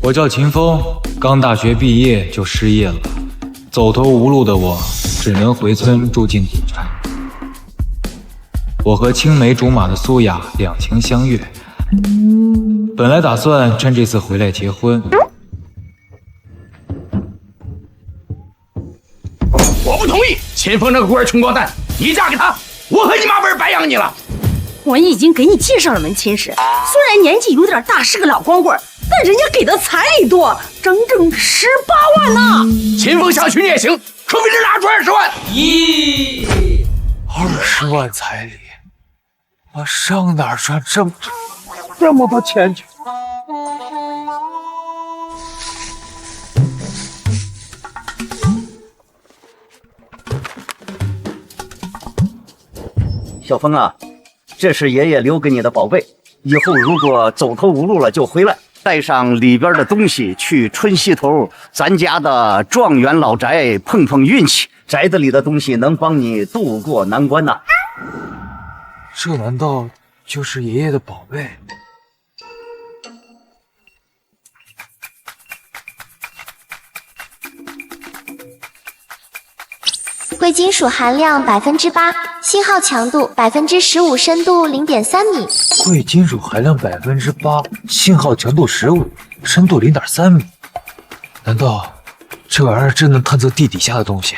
我叫秦风，刚大学毕业就失业了，走投无路的我只能回村住进土寨。我和青梅竹马的苏雅两情相悦，本来打算趁这次回来结婚。我不同意，秦风那个孤儿穷光蛋，你嫁给他，我和你妈不是白养你了？我已经给你介绍了门亲事，虽然年纪有点大，是个老光棍，但人家给的彩礼多，整整18万呢。秦风想娶你也行，可别只拿出20万。20万彩礼，我上哪儿赚这么多钱去？小风啊，这是爷爷留给你的宝贝，以后如果走投无路了就回来，带上里边的东西去春熙头咱家的状元老宅碰碰运气，宅子里的东西能帮你渡过难关呐。这难道就是爷爷的宝贝？贵金属含量8%，信号强度15%，深度0.3米。贵金属含量8%，信号强度15，深度0.3米。难道这玩意儿真能探测地底下的东西？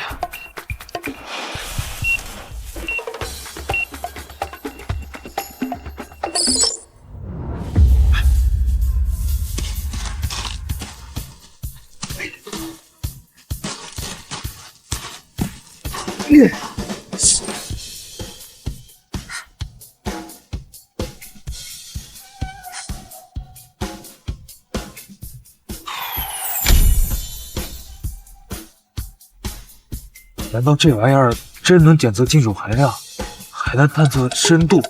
难道这玩意儿真能检测金属含量，还能探测深度？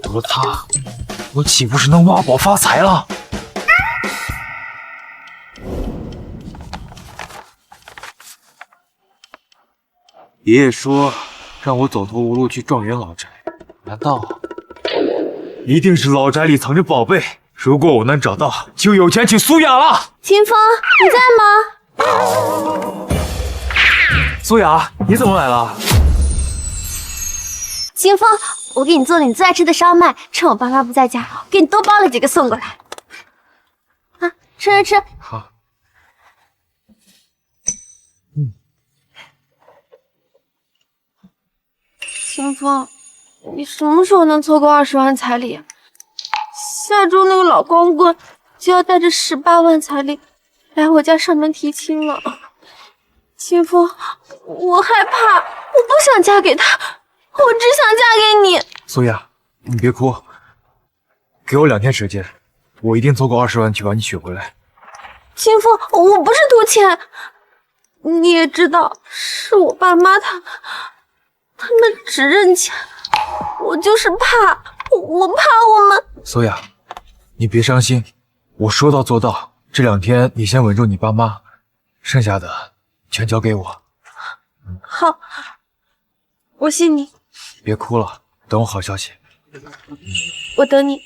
有了它，我岂不是能挖宝发财了？爷爷说让我走投无路去状元老宅，难道一定是老宅里藏着宝贝？如果我能找到，就有钱娶苏雅了。秦风，你在吗？苏雅，你怎么来了？秦风，我给你做了你最爱吃的烧麦，趁我爸妈不在家，给你多包了几个送过来。啊，吃。好。秦风，你什么时候能凑够20万彩礼？下周那个老光棍就要带着18万彩礼来我家上门提亲了。秦风，我害怕，我不想嫁给他，我只想嫁给你。苏雅，你别哭，给我2天时间，我一定凑够20万去把你娶回来。秦风，我不是图钱，你也知道，是我爸妈他们只认钱，我就是怕，我怕我们。苏雅，你别伤心，我说到做到。这2天你先稳住你爸妈，剩下的全交给我。好，我信你。别哭了，等我好消息。我等你。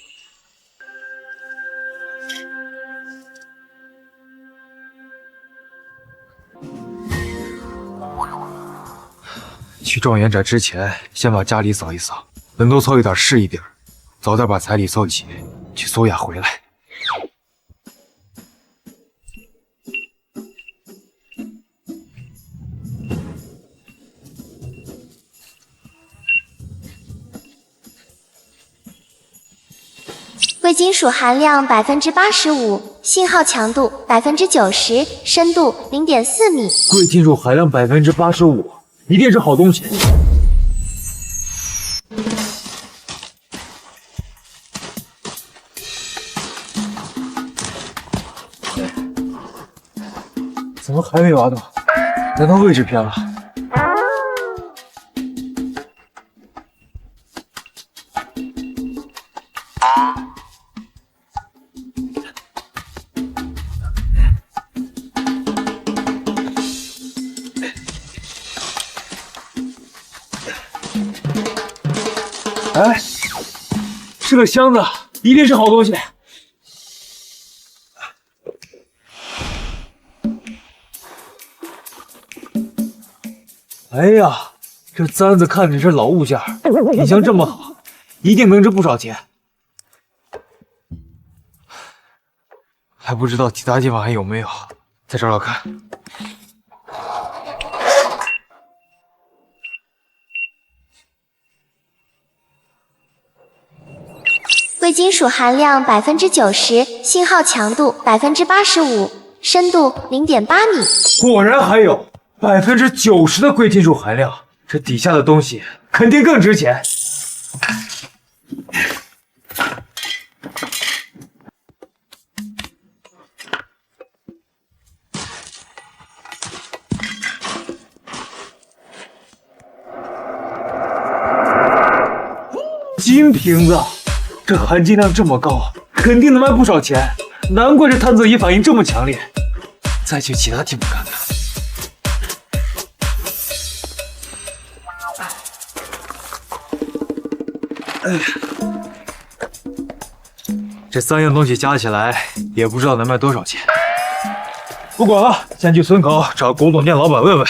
去状元宅之前，先把家里扫一扫，能多凑一点是一点，早点把彩礼凑齐，娶苏雅回来。贵金属含量85%，信号强度90%，深度0.4米。贵金属含量85%，一定是好东西。怎么还没挖到？难道位置偏了？哎，是个箱子，一定是好东西。哎呀，这簪子看着是老物件，品相这么好，一定能值不少钱。还不知道其他地方还有没有，再找找看。贵金属含量90%，信号强度85%，深度0.8米。果然还有90%的贵金属含量，这底下的东西肯定更值钱。金瓶子，这含金量这么高，肯定能卖不少钱，难怪这探测仪反应这么强烈。再去其他地方看看。哎呀，这3样东西加起来也不知道能卖多少钱。不管了，先去村口找古董店老板问问。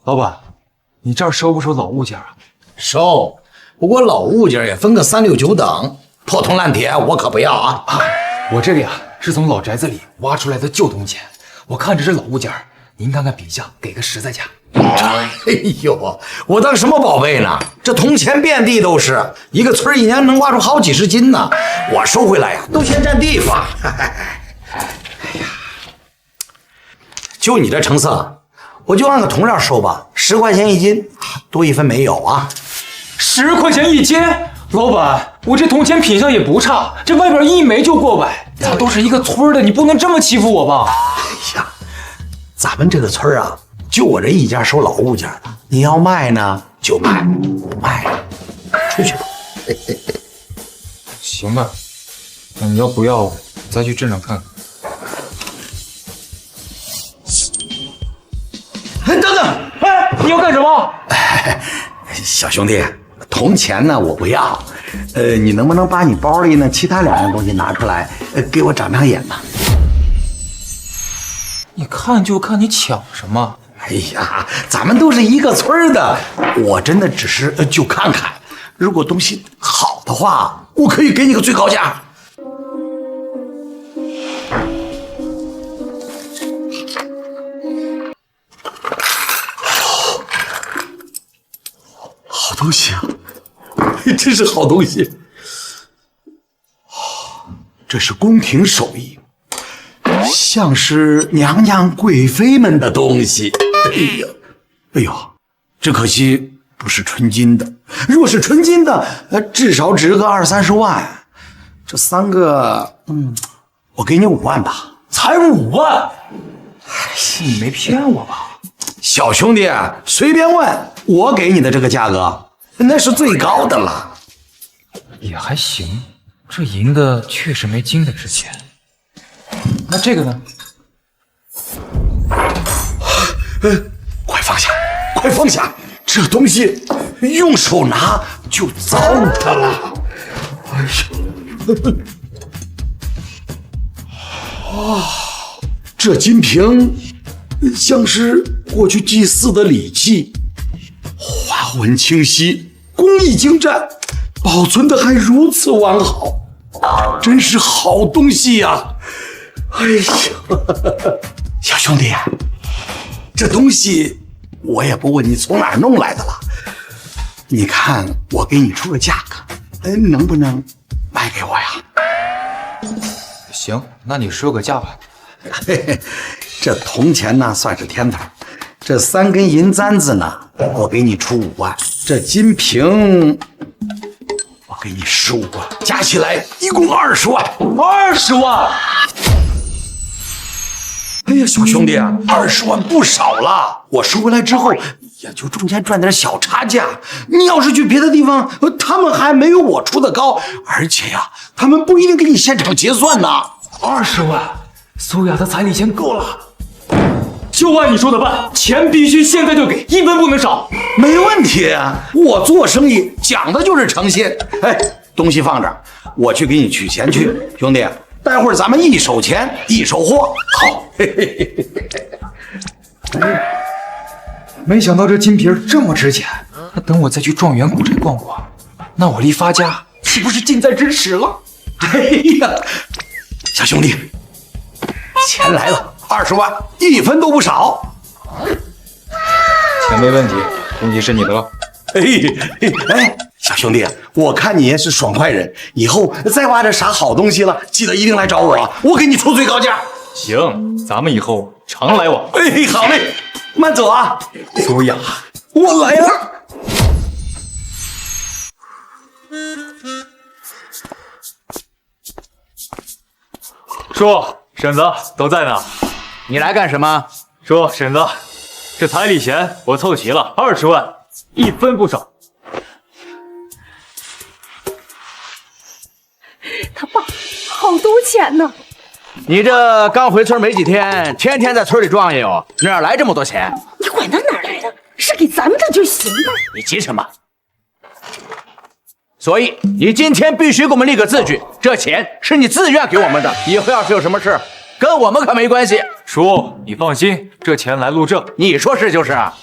老板，你这儿收不收老物件啊？收，不过老物件也分个3、6、9等，破铜烂铁我可不要啊！我这里啊是从老宅子里挖出来的旧铜钱，我看这是老物件，您看看品相，给个实在价。哎呦，我当什么宝贝呢？这铜钱遍地都是，一个村一年能挖出好几十斤呢。我收回来呀，都嫌占地方。哎呀，就你这成色，我就按个铜料收吧，10块钱1斤，多1分没有啊。10块钱1斤，老板，我这铜钱品相也不差，这外边一枚就过百，咱都是一个村的，你不能这么欺负我吧？哎呀，咱们这个村啊，就我这一家收老物件的，你要卖呢就卖，不卖出去吧。行吧，那你要不要再去镇上看看？哎，等等，哎，你要干什么？小兄弟，铜钱呢我不要，你能不能把你包里呢其他2样东西拿出来，给我长长眼呢？你看就看，你抢什么？哎呀，咱们都是一个村的，我真的只是就看看，如果东西好的话，我可以给你个最高价。好东西啊，真是好东西。这是宫廷手艺，像是娘娘贵妃们的东西。哎呦，只可惜不是纯金的。如果是纯金的，至少值个20、30万。这3个，我给你5万吧。才5万？你没骗我吧？小兄弟，随便问，我给你的这个价格，那是最高的了。也还行，这银的确实没金的值钱。那这个呢？快放下，快放下！这东西用手拿就糟蹋了。哎呀，这金瓶像是过去祭祀的礼器，花纹清晰，工艺精湛，保存的还如此完好，真是好东西呀！哎呀，小兄弟，这东西我也不问你从哪儿弄来的了，你看我给你出个价格，能不能卖给我呀？行，那你说个价吧。嘿嘿，这铜钱呢算是天头，这3根银簪子呢，我给你出5万，这金瓶我给你15万，加起来一共20万。20万？哎呀，小兄弟啊，20万不少了，我收回来之后也就中间赚点小差价。你要是去别的地方，他们还没有我出的高，而且呀，他们不一定给你现场结算呢。20万，苏雅的彩礼钱够了，就按你说的办，钱必须现在就给，1分不能少。没问题啊，我做生意讲的就是诚信。哎，东西放这儿，我去给你取钱去。兄弟，待会儿咱们一手钱一手货。好，嘿嘿嘿。没想到这金皮儿这么值钱，那等我再去状元古宅逛逛，那我离发家岂不是近在咫尺了？哎呀，小兄弟，钱来了，20万，1分都不少。钱没问题，东西是你的了。哎，小兄弟，我看你是爽快人，以后再挖点啥好东西了，记得一定来找我，我给你出最高价。行，咱们以后常来往。哎，好嘞，慢走啊。苏雅，我来了。叔、婶子都在呢。你来干什么？叔、婶子，这彩礼钱我凑齐了，20万，1分不少。他爸，好多钱呢！你这刚回村没几天，天天在村里转悠，哪来这么多钱？你管他哪儿来的，是给咱们的就行了。你急什么？所以你今天必须给我们立个字据，这钱是你自愿给我们的，以后要是有什么事，跟我们可没关系。叔，你放心，这钱来路正。你说是就是啊。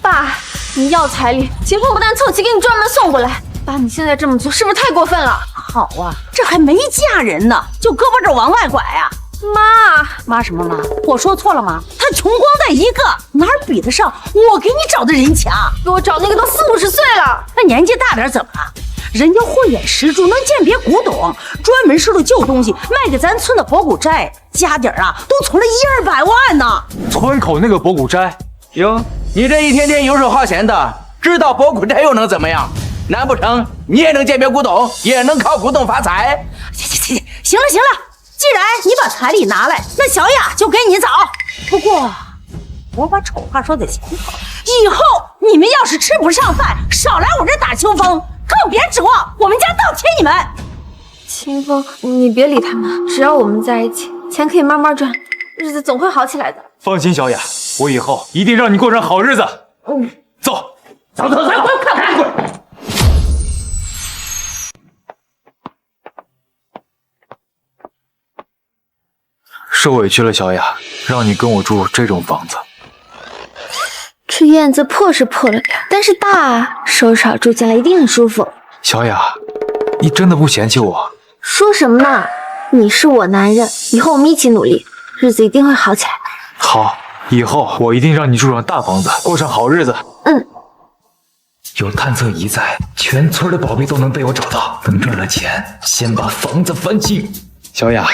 爸，你要彩礼，结婚不但凑齐，给你专门送过来。爸，你现在这么做是不是太过分了？好啊，这还没嫁人呢，就胳膊肘往外拐啊！妈，妈什么妈？我说错了吗？他穷光蛋一个，哪儿比得上我给你找的人强？给我找那个都40、50岁了。那年纪大点怎么了？人家慧眼识珠，能鉴别古董，专门收了旧东西卖给咱村的博古斋，家底儿啊都存了100-200万呢。村口那个博古斋，哟，你这一天天游手好闲的，知道博古斋又能怎么样？难不成你也能鉴别古董，也能靠古董发财？行了，既然你把彩礼拿来，那小雅就给你找。不过我把丑话说在前头，以后你们要是吃不上饭，少来我这打秋风，更别指望我们家倒贴你们。清风，你别理他们，只要我们在一起，钱可以慢慢赚，日子总会好起来的。放心，小雅，我以后一定让你过上好日子。走，看看。受委屈了，小雅，让你跟我住这种房子。这院子破是破了点，但是大，收拾好住进来一定很舒服。小雅，你真的不嫌弃我？说什么呢？你是我男人，以后我们一起努力，日子一定会好起来的。好，以后我一定让你住上大房子，过上好日子。有探测仪在，全村的宝贝都能被我找到。等赚了钱，先把房子翻新。小雅，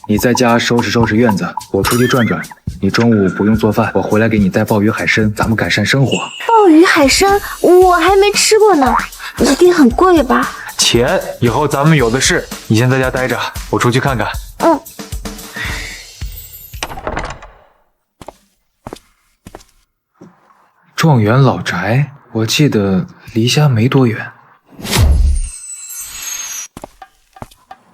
你在家收拾收拾院子，我出去转转。你中午不用做饭，我回来给你带鲍鱼海参，咱们改善生活。鲍鱼海参我还没吃过呢，一定很贵吧？钱以后咱们有的是，你先在家待着，我出去看看。状元老宅，我记得离家没多远。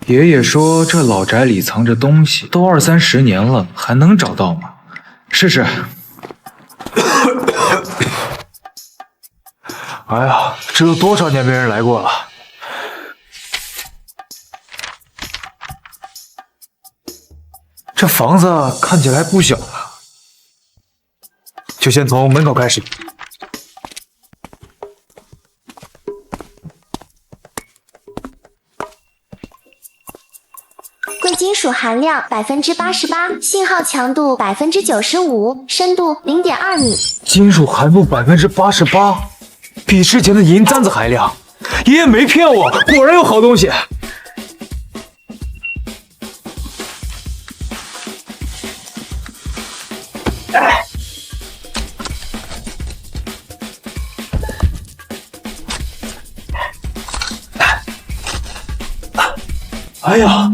爷爷说这老宅里藏着东西，都20、30年了，还能找到吗？试试。哎呀，这都多少年没人来过了。这房子看起来不小了，就先从门口开始。贵金属含量88%，信号强度95%，深度0.2米。金属含度88%，比之前的银簪子还亮。爷爷没骗我，果然有好东西。哎呀，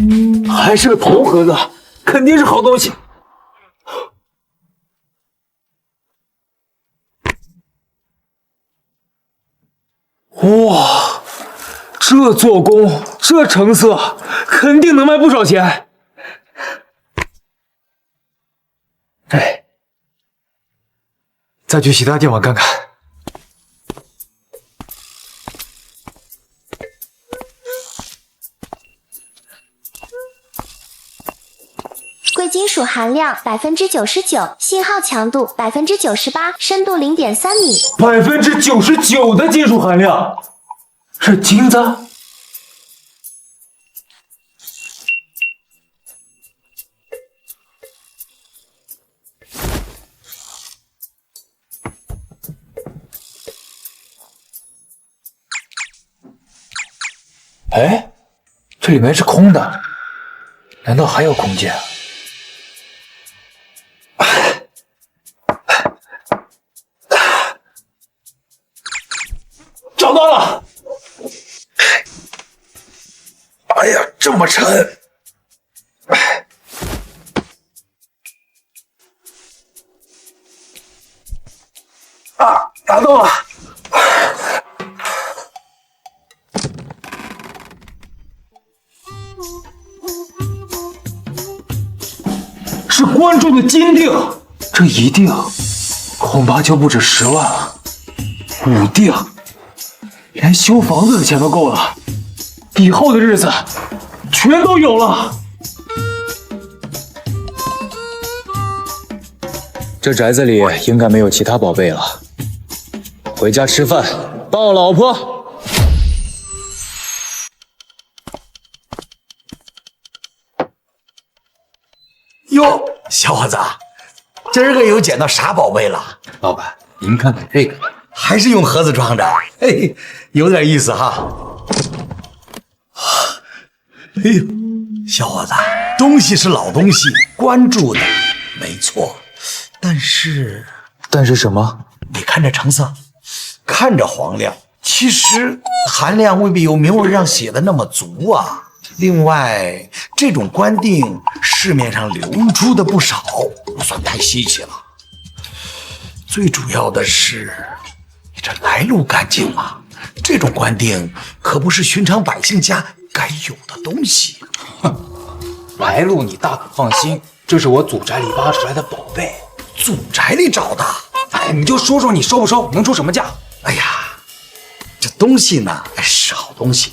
还是个铜盒子，肯定是好东西。哇，这做工，这成色，肯定能卖不少钱。哎，再去其他地方看看。属含量99%，信号强度98%，深度0.3米。99%的金属含量，是金子？哎，这里面是空的，难道还有空间？找到了！哎呀，这么沉！啊，拿到了！是关注的金锭，这一锭恐怕就不止10万了，5锭。连修房子的钱都够了，以后的日子全都有了。这宅子里应该没有其他宝贝了，回家吃饭，抱老婆。哟，小伙子，今儿个又捡到啥宝贝了？老板，您看看这个。还是用盒子装着，嘿，有点意思哈。哎呦，小伙子，东西是老东西，关注的没错，但是什么？你看这成色，看着黄亮，其实含量未必有明文上写的那么足啊。另外，这种官锭市面上流出的不少，不算太稀奇了。最主要的是，你这来路干净啊！这种官锭可不是寻常百姓家该有的东西。来路你大可放心，这是我祖宅里挖出来的宝贝。祖宅里找的？哎，你就说说你收不收，能出什么价？哎呀，这东西呢是好东西，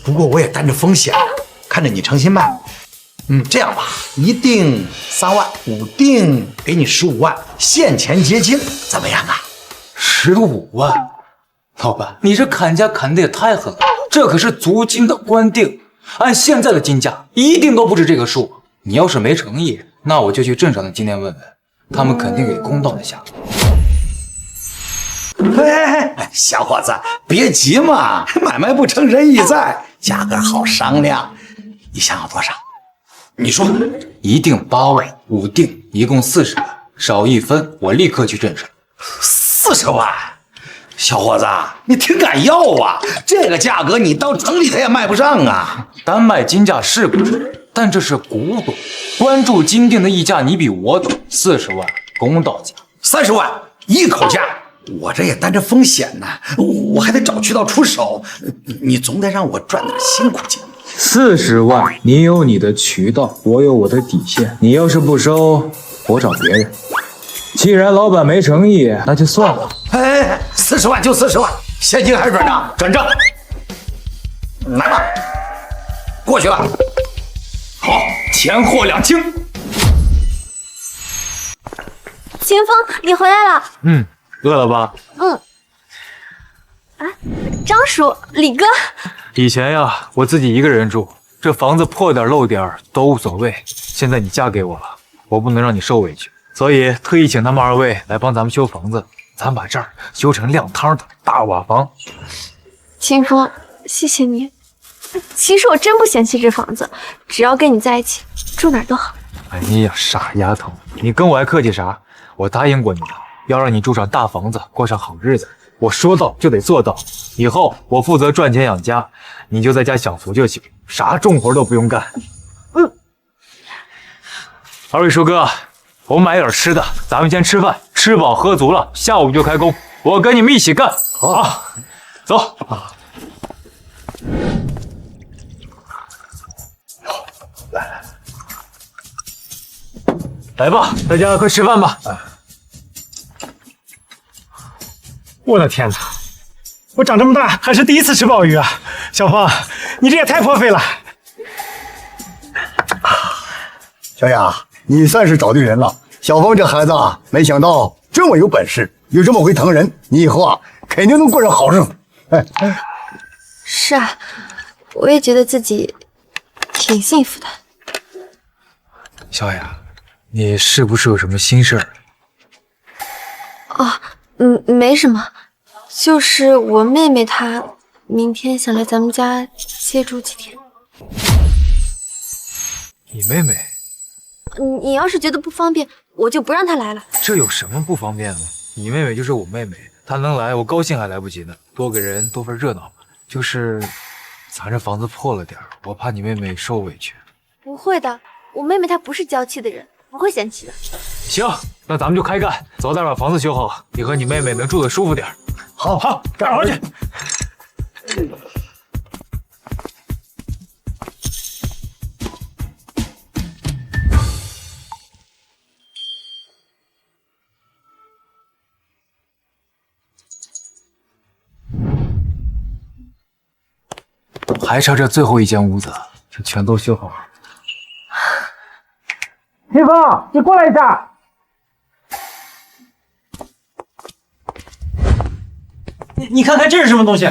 不过我也担着风险啊。看着你诚心卖，这样吧，1锭3万，5锭给你15万，现钱结清，怎么样啊？15万，老板，你这砍价砍的也太狠了，这可是足金的官锭，按现在的金价，一定都不止这个数。你要是没诚意，那我就去镇上的金店问问，他们肯定给公道的价格。哎，小伙子，别急嘛，买卖不成仁义在，价格好商量。你想要多少？你说，1锭8万，5锭一共40万，少1分，我立刻去镇上。40万，小伙子，你挺敢要啊！这个价格你到城里他也卖不上啊。单卖金价是不是？但这是古董，关注金锭的溢价你比我懂。40万，公道价。30万，一口价。我这也担着风险呢，我还得找渠道出手，你总得让我赚点辛苦钱。40万，你有你的渠道，我有我的底线。你要是不收，我找别人。既然老板没诚意，那就算了。哎，40万就40万，现金还是转账？转账。来吧，过去了。好，钱货两清。秦风，你回来了。饿了吧？张叔，李哥。以前呀，我自己一个人住，这房子破点漏点都无所谓。现在你嫁给我了，我不能让你受委屈，所以特意请他们2位来帮咱们修房子，咱把这儿修成亮堂的大瓦房。秦风，谢谢你。其实我真不嫌弃这房子，只要跟你在一起，住哪儿都好。哎呀，傻丫头，你跟我还客气啥？我答应过你的，要让你住上大房子，过上好日子。我说到就得做到，以后我负责赚钱养家，你就在家享福就行，啥重活都不用干。2位叔哥，我们买点吃的，咱们先吃饭，吃饱喝足了，下午就开工。我跟你们一起干。好，走。来吧，大家快吃饭吧。我的天哪！我长这么大还是第一次吃鲍鱼啊！小芳，你这也太破费了。小雅，你算是找对人了。小峰这孩子啊，没想到这么有本事，又这么会疼人，你以后啊肯定能过上好日子。是啊，我也觉得自己挺幸福的。小雅，你是不是有什么心事儿？没什么，就是我妹妹她明天想来咱们家借住几天。你妹妹？你要是觉得不方便，我就不让她来了。这有什么不方便的？你妹妹就是我妹妹，她能来，我高兴还来不及呢。多给人多份热闹。就是咱这房子破了点儿，我怕你妹妹受委屈。不会的，我妹妹她不是娇气的人，不会嫌弃的。行，那咱们就开干，早点把房子修好，你和你妹妹能住得舒服点儿。好，干活去。还差这最后一间屋子，这全都修好了。秦风，你过来一下。你看看这是什么东西？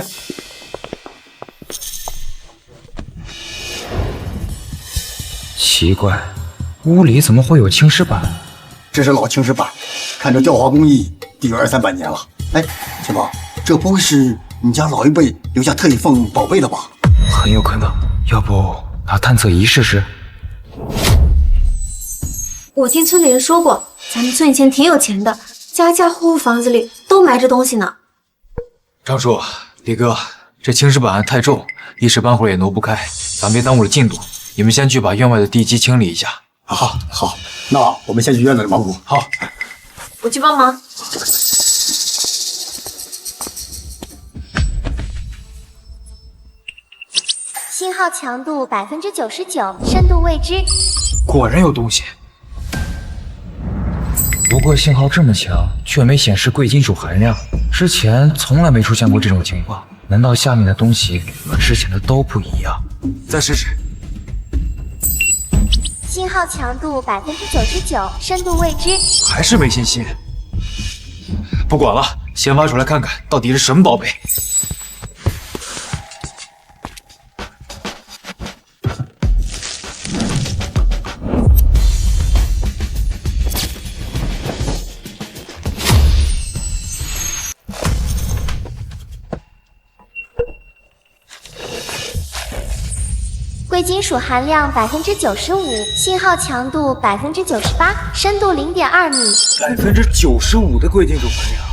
奇怪，屋里怎么会有青石板？这是老青石板，看这雕花工艺得有200-300年了。哎，秦风，这不会是你家老一辈留下特意放宝贝的吧？很有可能，要不拿探测仪试试？我听村里人说过，咱们村以前挺有钱的，家家户户房子里都埋着东西呢。张叔、李哥，这青石板太重，一时半会儿也挪不开，咱别耽误了进度。你们先去把院外的地基清理一下。好，那我们先去院子里忙活。好，我去帮忙。信号强度99%，深度未知。果然有东西。不过信号这么强，却没显示贵金属含量，之前从来没出现过这种情况。难道下面的东西和之前的都不一样？再试试。信号强度99%，深度未知。还是没信心。不管了，先挖出来看看到底是什么宝贝。贵金属含量95%，信号强度98%，深度0.2米。95%的贵金属含量。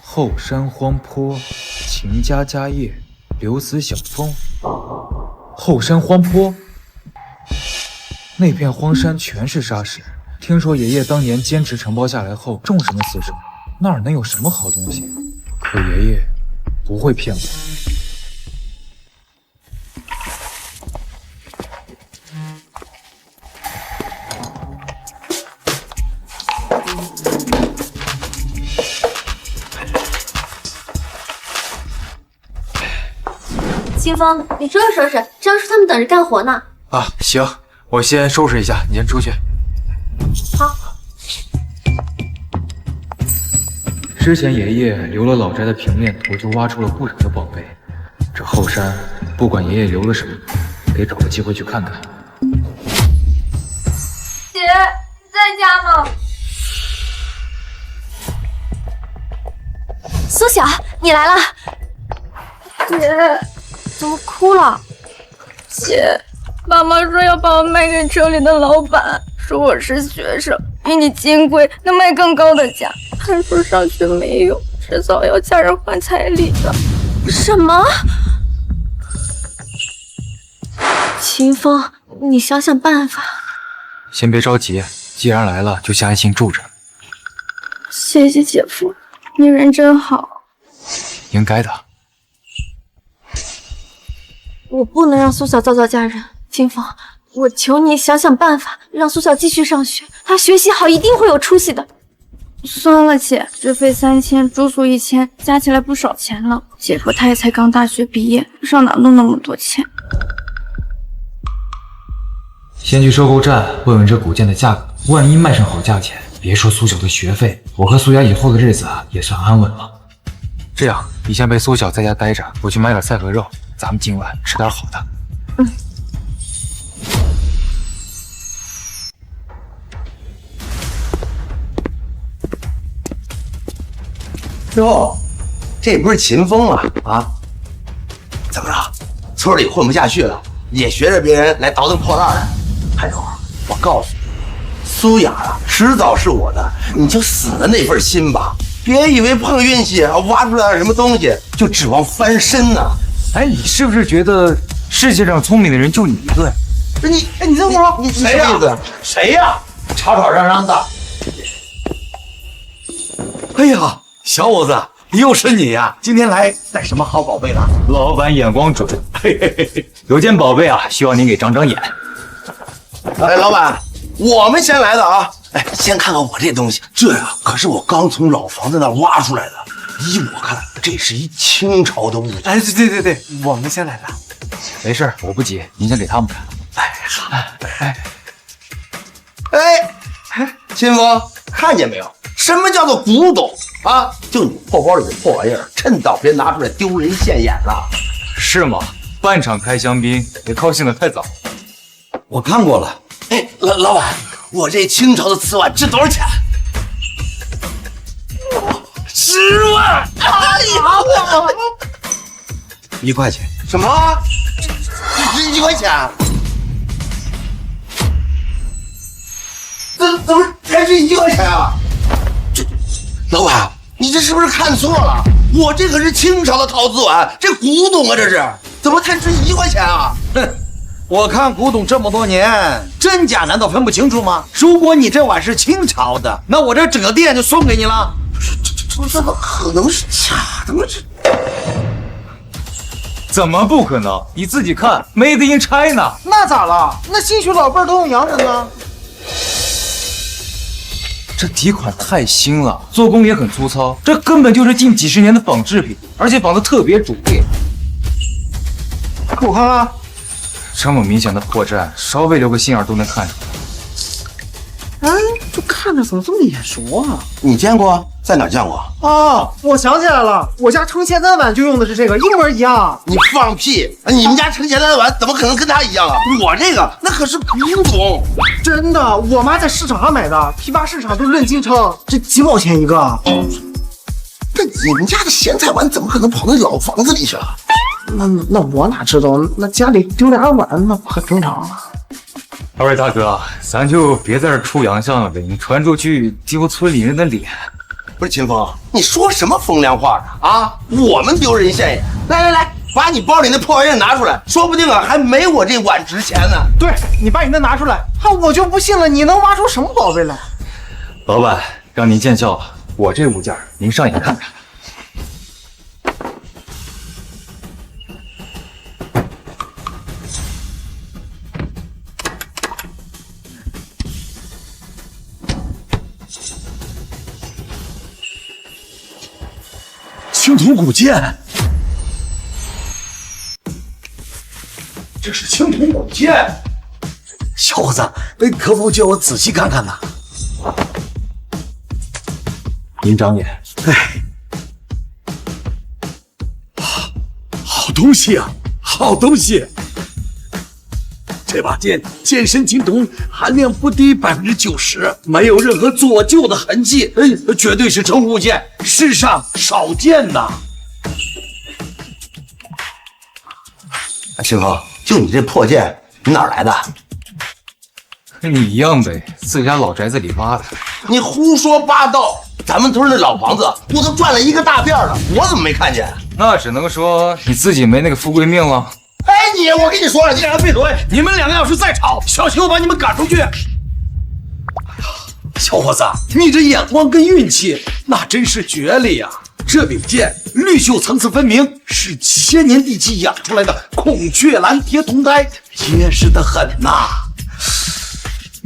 后山荒坡，秦家家业，刘子小峰。后山荒坡，那片荒山全是沙石。听说爷爷当年坚持承包下来后，种什么死什么，那儿能有什么好东西？可爷爷不会骗我。清风，你收拾收拾，张叔他们等着干活呢。啊，行，我先收拾一下，你先出去。好。之前爷爷留了老宅的平面图，就挖出了不少的宝贝。这后山，不管爷爷留了什么，得找个机会去看看。姐，你在家吗？苏晓，你来了。姐。怎么哭了？姐，爸妈说要把我卖给城里的老板，说我是学生，比你金贵，能卖更高的价，还说上学没用，迟早要家人还彩礼的。什么？秦风，你想想办法。先别着急，既然来了，就下心住着。谢谢姐夫，你人真好。应该的。我不能让苏晓遭到家人。秦风，我求你想想办法，让苏小继续上学，她学习好一定会有出息的。算了姐，学费3000，住宿1000，加起来不少钱呢。姐夫他也才刚大学毕业，上哪弄那么多钱？先去收购站问问这古剑的价格，万一卖上好价钱，别说苏小的学费，我和苏雅以后的日子也算安稳了。这样，你先陪苏小在家待着，我去买点菜和肉，咱们今晚吃点好的。哟，这不是秦风吗？啊，怎么着？村里混不下去了，也学着别人来倒腾破烂的。还有，我告诉你，苏雅啊，迟早是我的，你就死了那份心吧。别以为碰运气挖出来什么东西就指望翻身呢。哎，你是不是觉得世界上聪明的人就你一个呀？不是你，哎，你这会儿你谁呀？谁呀？吵吵嚷嚷的。哎呀！小伙子，又是你呀！今天来带什么好宝贝了？老板眼光准，嘿嘿嘿，有件宝贝啊，需要您给长长眼。哎，老板，我们先来的啊！哎，先看看我这东西，这呀可是我刚从老房子那挖出来的。依我看，这是一清朝的物件。哎，对，我们先来的。没事，我不急，您先给他们看。哎，好。哎，秦风，看见没有？什么叫做古董啊？就你破包里的破玩意儿，趁早别拿出来丢人现眼了。是吗？半场开香槟，别高兴得太早。我看过了。哎，老板，我这清朝的瓷碗值多少钱？10万！哎呀！1块钱。什么？1块钱？怎么才值1块钱啊？老板，你这是不是看错了？我这可是清朝的陶瓷碗，这古董啊，这是怎么才值1块钱啊？哼，我看古董这么多年，真假难道分不清楚吗？如果你这碗是清朝的，那我这整个店就送给你了。这怎么可能是假的吗？怎么不可能？你自己看 ，Made in China。那咋了？那兴许老辈儿都用洋人呢。这底款太新了，做工也很粗糙，这根本就是近几十年的仿制品，而且仿的特别主义。给我看看，这么明显的破绽，稍微留个心眼都能看出来。哎，这看着怎么这么眼熟啊？你见过？在哪见过？哦，我想起来了，我家盛咸蛋碗就用的是这个，一模一样。你放屁！你们家盛咸蛋碗怎么可能跟他一样啊？我这个那可是古董，真的，我妈在市场上买的，批发市场都论斤称，这几毛钱一个。这你们家的咸菜碗怎么可能跑到老房子里去了？那我哪知道？那家里丢俩碗，那不很正常啊？二位大哥，咱就别在这出洋相了呗，你传出去丢村里人的脸。不是秦风，你说什么风凉话呢？啊，我们丢人现眼。来，把你包里那破玩意拿出来，说不定啊还没我这碗值钱呢。对，你把你那拿出来，我就不信了，你能挖出什么宝贝来？老板，让您见笑了，我这物件您上眼看看。青铜古剑，这是青铜古剑。小伙子，可否叫我仔细看看呢？您长眼。好东西啊，好东西！这把剑剑身青铜，含量不低90%，没有任何做旧的痕迹，绝对是真物件，世上少见呐。秦风，就你这破剑，你哪儿来的？跟你一样呗，自家老宅子里挖的。你胡说八道！咱们村的老房子，我都转了一个大遍了，我怎么没看见？那只能说你自己没那个富贵命了。哎，我跟你说了，你俩闭嘴！你们两个要是再吵，小心我把你们赶出去！小伙子，你这眼光跟运气，那真是绝了呀！这柄剑绿锈层次分明，是千年地基养出来的孔雀蓝贴铜胎，结实的很呐。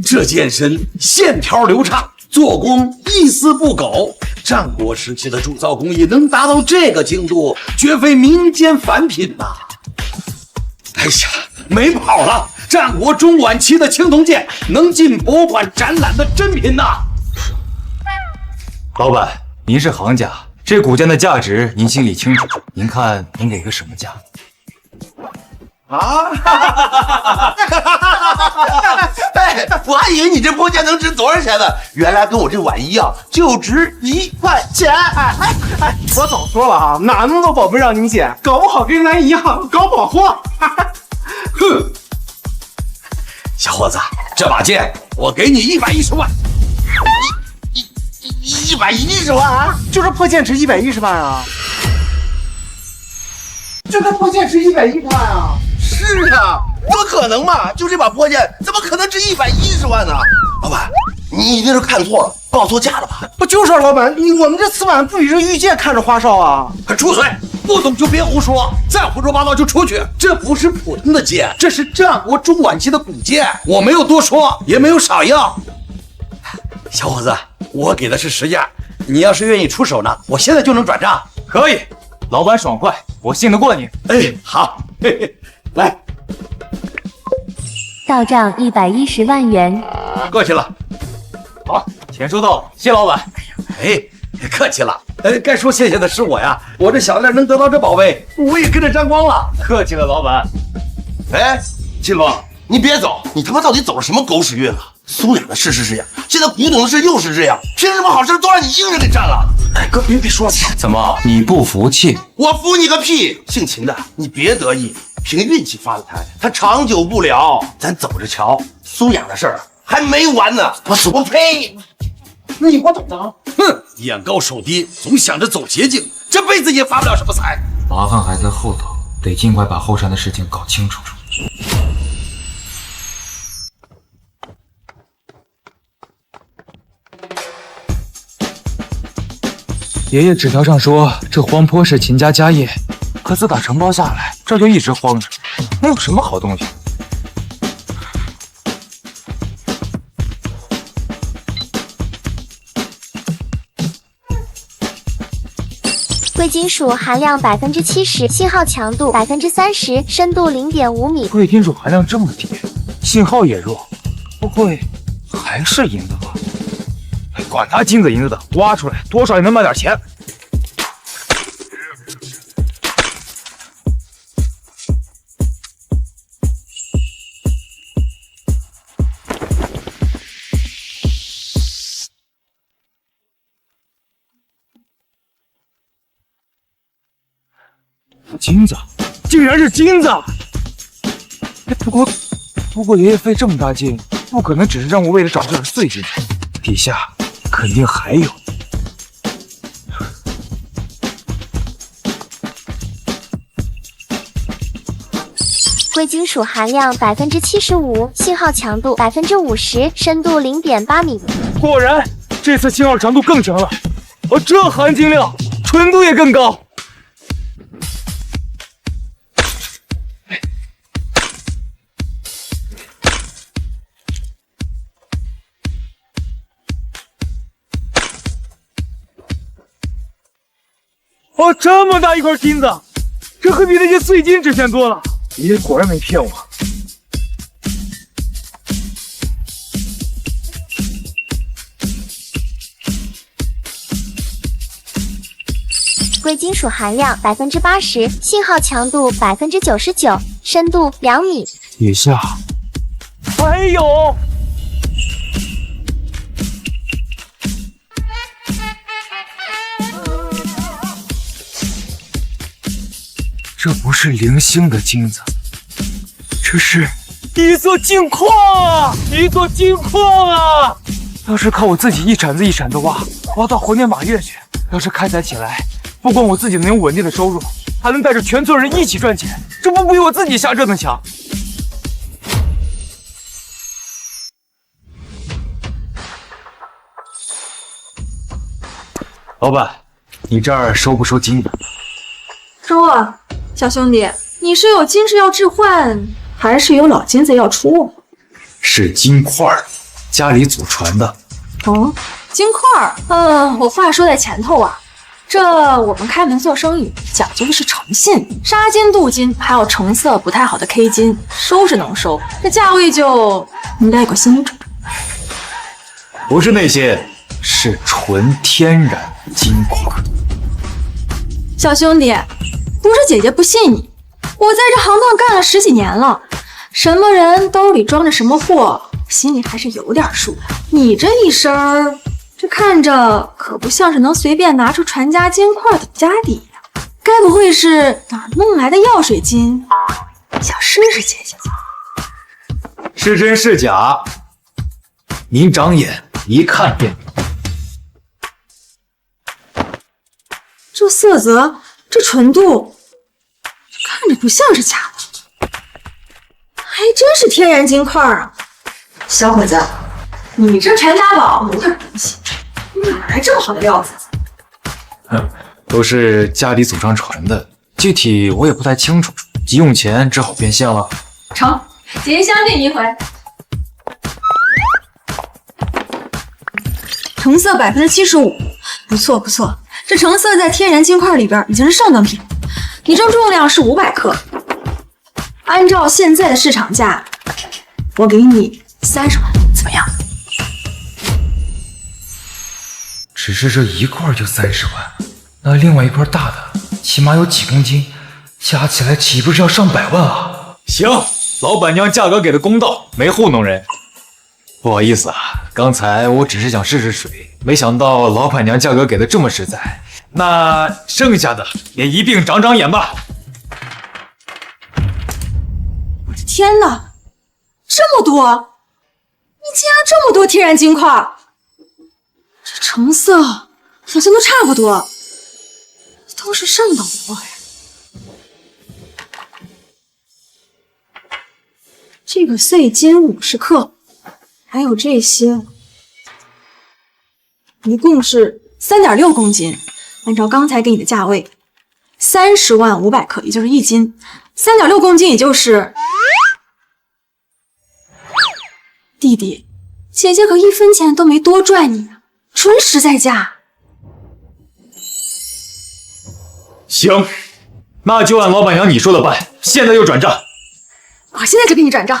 这剑身线条流畅，做工一丝不苟。战国时期的铸造工艺能达到这个精度，绝非民间凡品呐。哎呀，没跑了！战国中晚期的青铜剑能进博物馆展览的珍品呐。老板，您是行家，这古剑的价值您心里清楚，您看能给个什么价？啊！哎，我还以为你这破剑能值多少钱呢，原来跟我这碗一样，就值1块钱。哎，我早说了啊，哪那么多宝贝让你捡，搞不好跟咱一样搞保货。哼，小伙子，这把剑我给你110万。110万啊？就这破剑值110万啊？这个破剑值110万啊？是啊，怎么可能嘛？就这把破剑，怎么可能值110万呢？老板，你一定是看错了，报错价了吧？不就是啊，老板，我们这瓷碗不比这玉剑看着花哨啊！快出嘴！不懂就别胡说，再胡说八道就出去。这不是普通的剑，这是战国中晚期的古剑，我没有多说，也没有傻要。小伙子，我给的是实价，你要是愿意出手呢，我现在就能转账。可以，老板爽快，我信得过你。哎，好，嘿嘿，来，到账110万元。客气了。好，钱收到了，谢老板。哎，客气了。该说谢谢的是我呀，我这小店能得到这宝贝，我也跟着沾光了。客气了，老板。哎，金龙，你别走，你他妈到底走了什么狗屎运啊？苏雅的事是这样，现在古董的事又是这样，凭什么好事都让你一个人给占了？哎，哥，别说了。怎么，你不服气？我服你个屁！姓秦的，你别得意，凭运气发的财，它长久不了。咱走着瞧，苏雅的事儿还没完呢。我呸！你我懂的啊。哼，眼高手低，总想着走捷径，这辈子也发不了什么财。麻烦还在后头，得尽快把后山的事情搞清楚。爷爷纸条上说这荒坡是秦家家业，可自打承包下来，这就一直荒着，没有什么好东西。贵金属含量70%，信号强度30%，深度0.5米。贵金属含量这么低，信号也弱，不会还是银子吧？哎，管他金子银子的，挖出来多少也能卖点钱。金子，竟然是金子！哎，不过爷爷费这么大劲，不可能只是让我为了找这点碎金子，底下肯定还有。贵金属含量75%，信号强度50%，深度0.8米。果然，这次信号强度更强了，而这含金量、纯度也更高。哦，这么大一块金子，这可比那些碎金值钱多了。爷爷果然没骗我。贵金属含量80%，信号强度99%，深度2米。底下还有。这不是零星的金子，这是一座金矿啊！一座金矿啊！要是靠我自己一铲子一铲的挖到猴年马月去，要是开采起来，不光我自己能有稳定的收入，还能带着全村人一起赚钱，这不比我自己瞎折腾强？老板，你这儿收不收金子？收啊，小兄弟，你是有金饰要置换，还是有老金子要出。是金块儿，家里祖传的。哦，金块儿。我话说在前头啊，这我们开门做生意讲究的是诚信，杀金镀金，还有成色不太好的 K 金，收是能收，这价位就应该有个心理准备。不是那些，是纯天然金块。小兄弟，不是姐姐不信你，我在这行当干了10几年了，什么人兜里装着什么货，心里还是有点数的。你这一身儿，这看着可不像是能随便拿出传家金块的家底呀，该不会是哪儿弄来的药水金？想试试姐姐？是真是假，您长眼一看便明。这色泽，这纯度，看着不像是假的，还真是天然金块啊！小伙子，你这传家宝有点东西，哪来这么好的料子？都是家里祖上传的，具体我也不太清楚，急用钱只好变现了。成，姐姐相信你一回。成色75%，不错不错。这成色在天然金块里边已经是上等品，你这重量是500克，按照现在的市场价，我给你30万，怎么样？只是这一块就30万，那另外一块大的起码有几公斤，加起来岂不是要上百万啊？行，老板娘价格给的公道，没糊弄人。不好意思啊，刚才我只是想试试水，没想到老板娘价格给的这么实在。那剩下的也一并长长眼吧。我的天哪，这么多！你竟然这么多天然金块！这成色好像都差不多，都是上等货呀。这个碎金50克。还有这些，一共是3.6公斤。按照刚才给你的价位，30万500克，也就是1斤，3.6公斤，也就是弟弟，姐姐可1分钱都没多赚你呢，纯实在价。行，那就按老板娘你说的办，现在就转账。我现在就给你转账。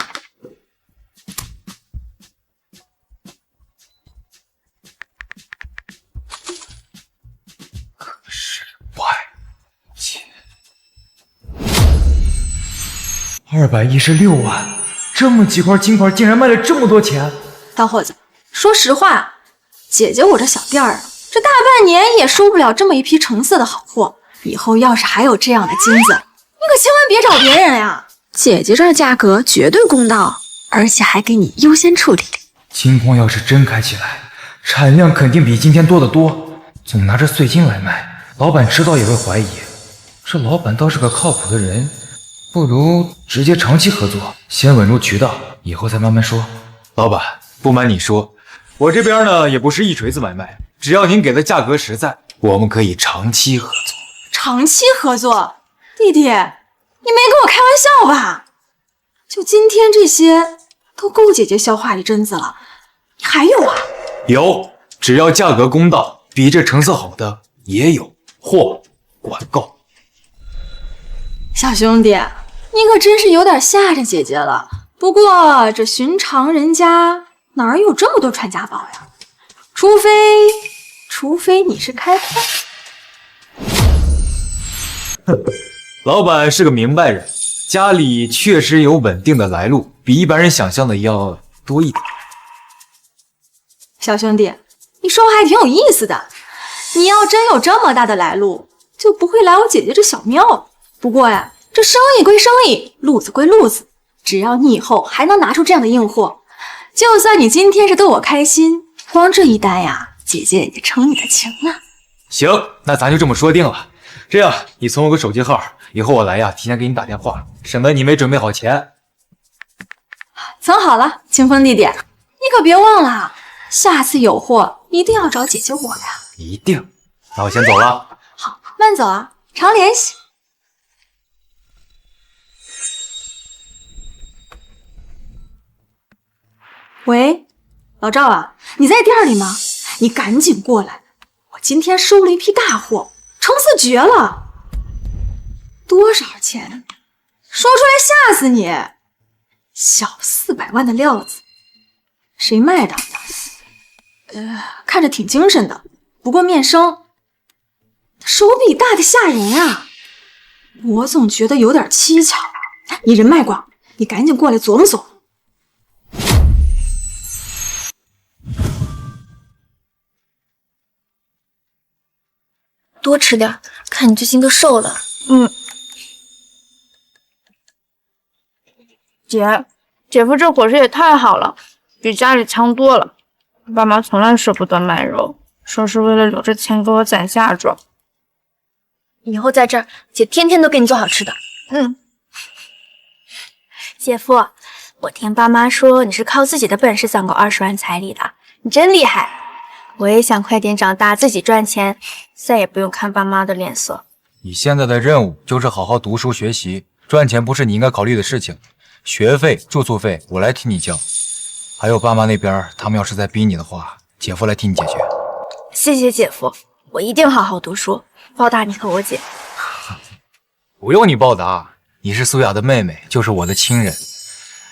216万，这么几块金块竟然卖了这么多钱！大伙子，说实话，姐姐我这小店儿，这大半年也收不了这么一批成色的好货。以后要是还有这样的金子，你可千万别找别人呀！姐姐这价格绝对公道，而且还给你优先处理。金矿要是真开起来，产量肯定比今天多得多。总拿着碎金来卖，老板迟早也会怀疑，这老板倒是个靠谱的人。不如直接长期合作，先稳住渠道，以后再慢慢说。老板，不瞒你说，我这边呢也不是一锤子买卖，只要您给的价格实在，我们可以长期合作。长期合作？弟弟，你没跟我开玩笑吧？就今天这些都够姐姐消化一阵子了，你还有啊？有，只要价格公道，比这成色好的也有，货管够。小兄弟，你可真是有点吓着姐姐了。不过这寻常人家哪有这么多传家宝呀？除非你是开矿。哼，老板是个明白人，家里确实有稳定的来路，比一般人想象的要多一点。小兄弟，你说话还挺有意思的。你要真有这么大的来路，就不会来我姐姐这小庙了。不过呀，这生意归生意，路子归路子，只要你以后还能拿出这样的硬货，就算你今天是逗我开心，光这一单呀，姐姐也承你的情啊。行，那咱就这么说定了。这样，你存我个手机号，以后我来呀，提前给你打电话，省得你没准备好钱。存好了，清风弟弟，你可别忘了，下次有货一定要找姐姐我呀。一定。那我先走了。好，慢走啊，常联系。喂，老赵啊，你在店里吗？你赶紧过来，我今天收了一批大货，成色绝了。多少钱？说出来吓死你！小400万的料子，谁卖的？看着挺精神的，不过面生，手笔大的吓人啊！我总觉得有点蹊跷。你人脉广，你赶紧过来琢磨琢磨。多吃点，看你最近都瘦了。姐夫这伙食也太好了，比家里强多了。爸妈从来舍不得买肉，说是为了留着钱给我攒嫁妆。以后在这儿，姐天天都给你做好吃的。姐夫，我听爸妈说你是靠自己的本事攒够20万彩礼的，你真厉害。我也想快点长大，自己赚钱，再也不用看爸妈的脸色。你现在的任务就是好好读书学习，赚钱不是你应该考虑的事情。学费、住宿费我来替你交，还有爸妈那边，他们要是再逼你的话，姐夫来替你解决。谢谢姐夫，我一定好好读书，报答你和我姐。不用你报答，你是苏雅的妹妹，就是我的亲人。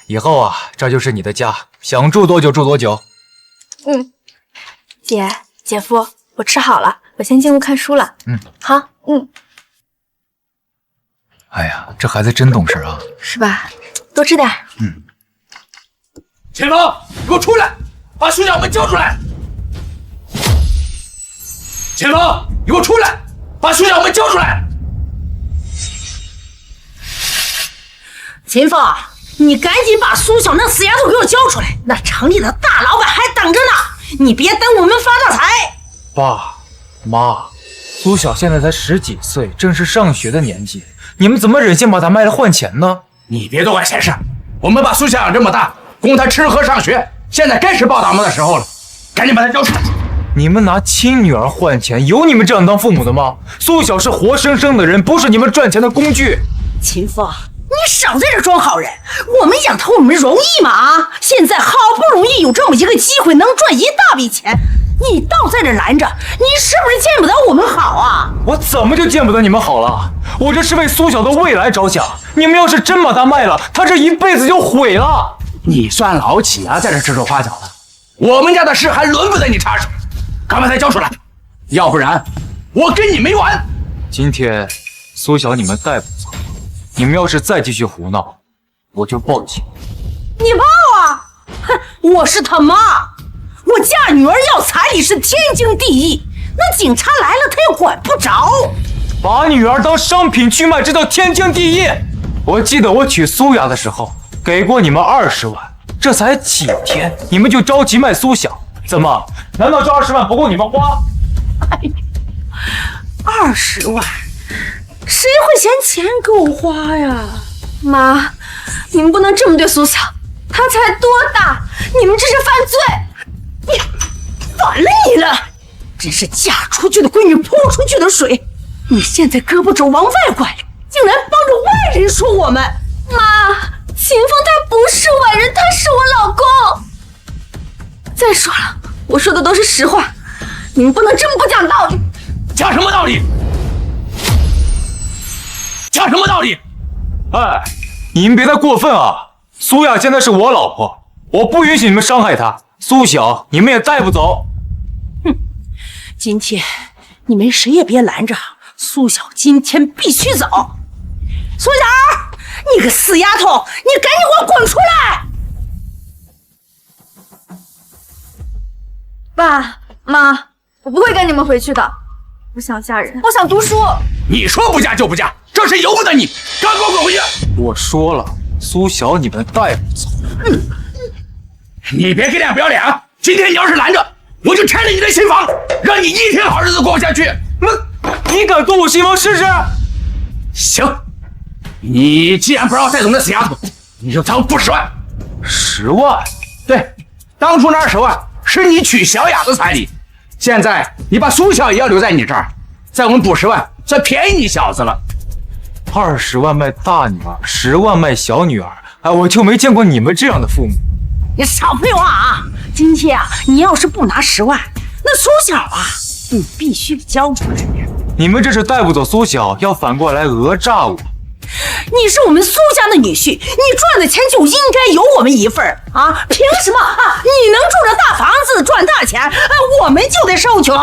以后啊，这就是你的家，想住多久住多久。姐夫，我吃好了，我先进屋看书了。好。哎呀，这孩子真懂事啊，是吧？多吃点。前方，你给我出来，把苏小们交出来！前方，你给我出来，把苏小们交出来！秦风，你赶紧把苏小那死丫头给我交出来，那城里的大老板还等着呢，你别等我们发大财。爸妈，苏小现在才10几岁，正是上学的年纪，你们怎么忍心把她卖了换钱呢？你别多管闲事，我们把苏小养这么大，供她吃喝上学，现在该是报答我们的时候了，赶紧把她交出来！你们拿亲女儿换钱，有你们这样当父母的吗？苏小是活生生的人，不是你们赚钱的工具。秦风，你少在这装好人，我们养她我们容易吗？啊！现在好不容易有这么一个机会，能赚一大笔钱，你倒在这拦着，你是不是见不得我们好啊？我怎么就见不得你们好了？我这是为苏小的未来着想，你们要是真把她卖了，她这一辈子就毁了。你算老几啊，在这指手画脚的？我们家的事还轮不得你插手，赶快把她交出来，要不然我跟你没完！今天苏小你们带不走，你们要是再继续胡闹，我就报警。你报啊！哼，我是他妈，我嫁女儿要彩礼是天经地义，那警察来了他又管不着。把女儿当商品去卖，这叫天经地义。我记得我娶苏雅的时候给过你们20万，这才几天，你们就着急卖苏小，怎么？难道这20万不够你们花？哎呦，20万，谁会嫌钱够花呀？妈，你们不能这么对苏小，她才多大？你们这是犯罪！你反了你了！真是嫁出去的闺女泼出去的水！你现在胳膊肘往外拐，竟然帮着外人说我们！妈，秦风他不是外人，他是我老公。再说了，我说的都是实话，你们不能这么不讲道理。讲什么道理？讲什么道理？哎，你们别太过分啊！苏雅现在是我老婆，我不允许你们伤害她。苏小，你们也带不走。哼，今天你们谁也别拦着，苏小今天必须走。苏小，你个死丫头，你赶紧给我滚出来！爸妈，我不会跟你们回去的，我想嫁人，我想读书。你说不嫁就不嫁，这事由不得你，赶快滚回去！我说了，苏小你们带不走。你别给脸不要脸啊！今天你要是拦着，我就拆了你的新房，让你一天好日子过不下去。你敢动我新房试试？行，你既然不让我带走那死丫头，你就当付10万。10万？对，当初那20万是你娶小雅的彩礼，现在你把苏小也要留在你这儿，再我们补10万，算便宜你小子了。20万卖大女儿，10万卖小女儿，哎，我就没见过你们这样的父母。你少废话啊！今天啊，你要是不拿10万，那苏小啊，你必须交出来。你们这是带不走苏小，要反过来讹诈我。你是我们苏家的女婿，你赚的钱就应该有我们一份啊！凭什么啊？你能住着大房子赚大钱，我们就得受穷？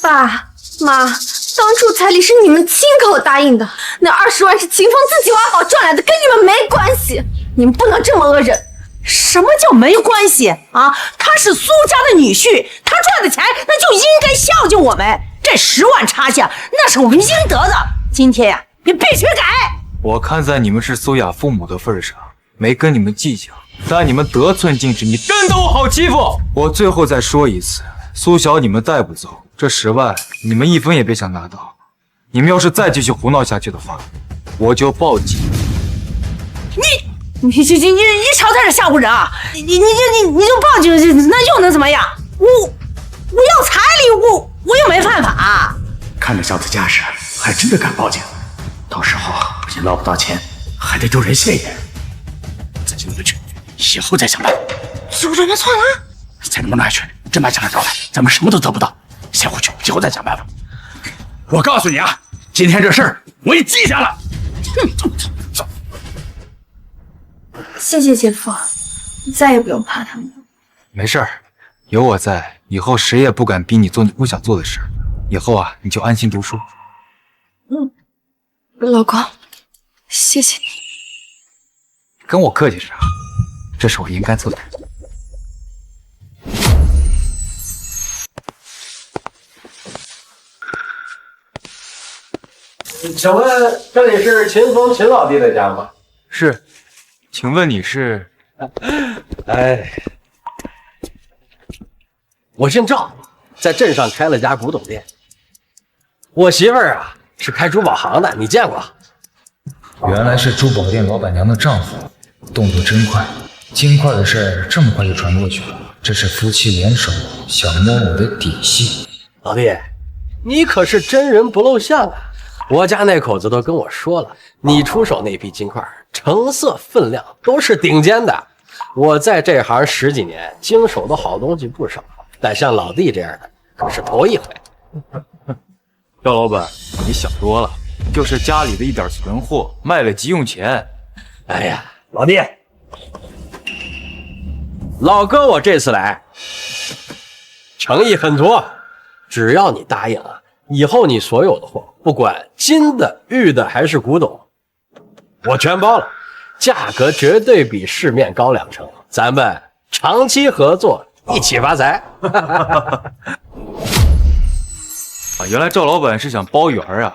爸妈，当初彩礼是你们亲口答应的，那20万是秦风自己挖宝赚来的，跟你们没关系。你们不能这么讹人。什么叫没关系啊？他是苏家的女婿，他赚的钱那就应该孝敬我们。这10万差价，那是我们应得的。今天呀，你必须改。我看在你们是苏雅父母的份上，没跟你们计较。但你们得寸进尺，你真当我好欺负？我最后再说一次，苏小你们带不走，这10万你们1分也别想拿到。你们要是再继续胡闹下去的话，我就报警。你少在这吓唬人啊！你就报警，那又能怎么样？我要彩礼，我又没犯法。看这小子架势，还真的敢报警。到时候不仅捞不到钱，还得丢人现眼。再这么下去，以后再想办法。主人错了，再这么下去，真把钱找来，咱们什么都得不到。先回去，以后再想办法。我告诉你啊，今天这事儿我也记下了。走。谢谢姐夫，你再也不用怕他们了。没事儿，有我在，以后谁也不敢逼你做你不想做的事。以后啊，你就安心读书。老公，谢谢你。跟我客气啥？这是我应该做的。请问这里是秦风秦老弟的家吗？是，请问你是？哎，我姓赵，在镇上开了家古董店。我媳妇儿啊是开珠宝行的，你见过？原来是珠宝店老板娘的丈夫，动作真快。金块的事儿这么快就传过去了，这是夫妻联手想摸我的底细。老弟，你可是真人不露相啊！我家那口子都跟我说了，你出手那批金块，成色分量都是顶尖的。我在这行10几年，经手的好东西不少，但像老弟这样的可是头一回。赵老板，你想多了，就是家里的一点存货，卖了急用钱。哎呀，老弟，老哥，我这次来诚意很足，只要你答应啊，以后你所有的货，不管金的、玉的还是古董，我全包了，价格绝对比市面高2成，咱们长期合作，一起发财。原来赵老板是想包圆啊！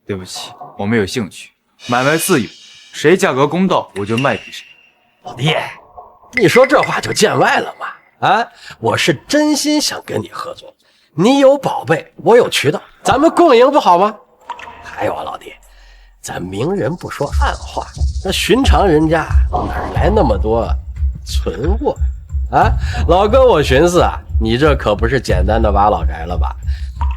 对不起，我没有兴趣。买卖自由，谁价格公道，我就卖给谁。老弟，你说这话就见外了吗？啊，我是真心想跟你合作，你有宝贝，我有渠道，咱们共赢不好吗？还有啊，老弟，咱明人不说暗话，那寻常人家哪来那么多存货啊？老哥，我寻思啊，你这可不是简单的挖老宅了吧？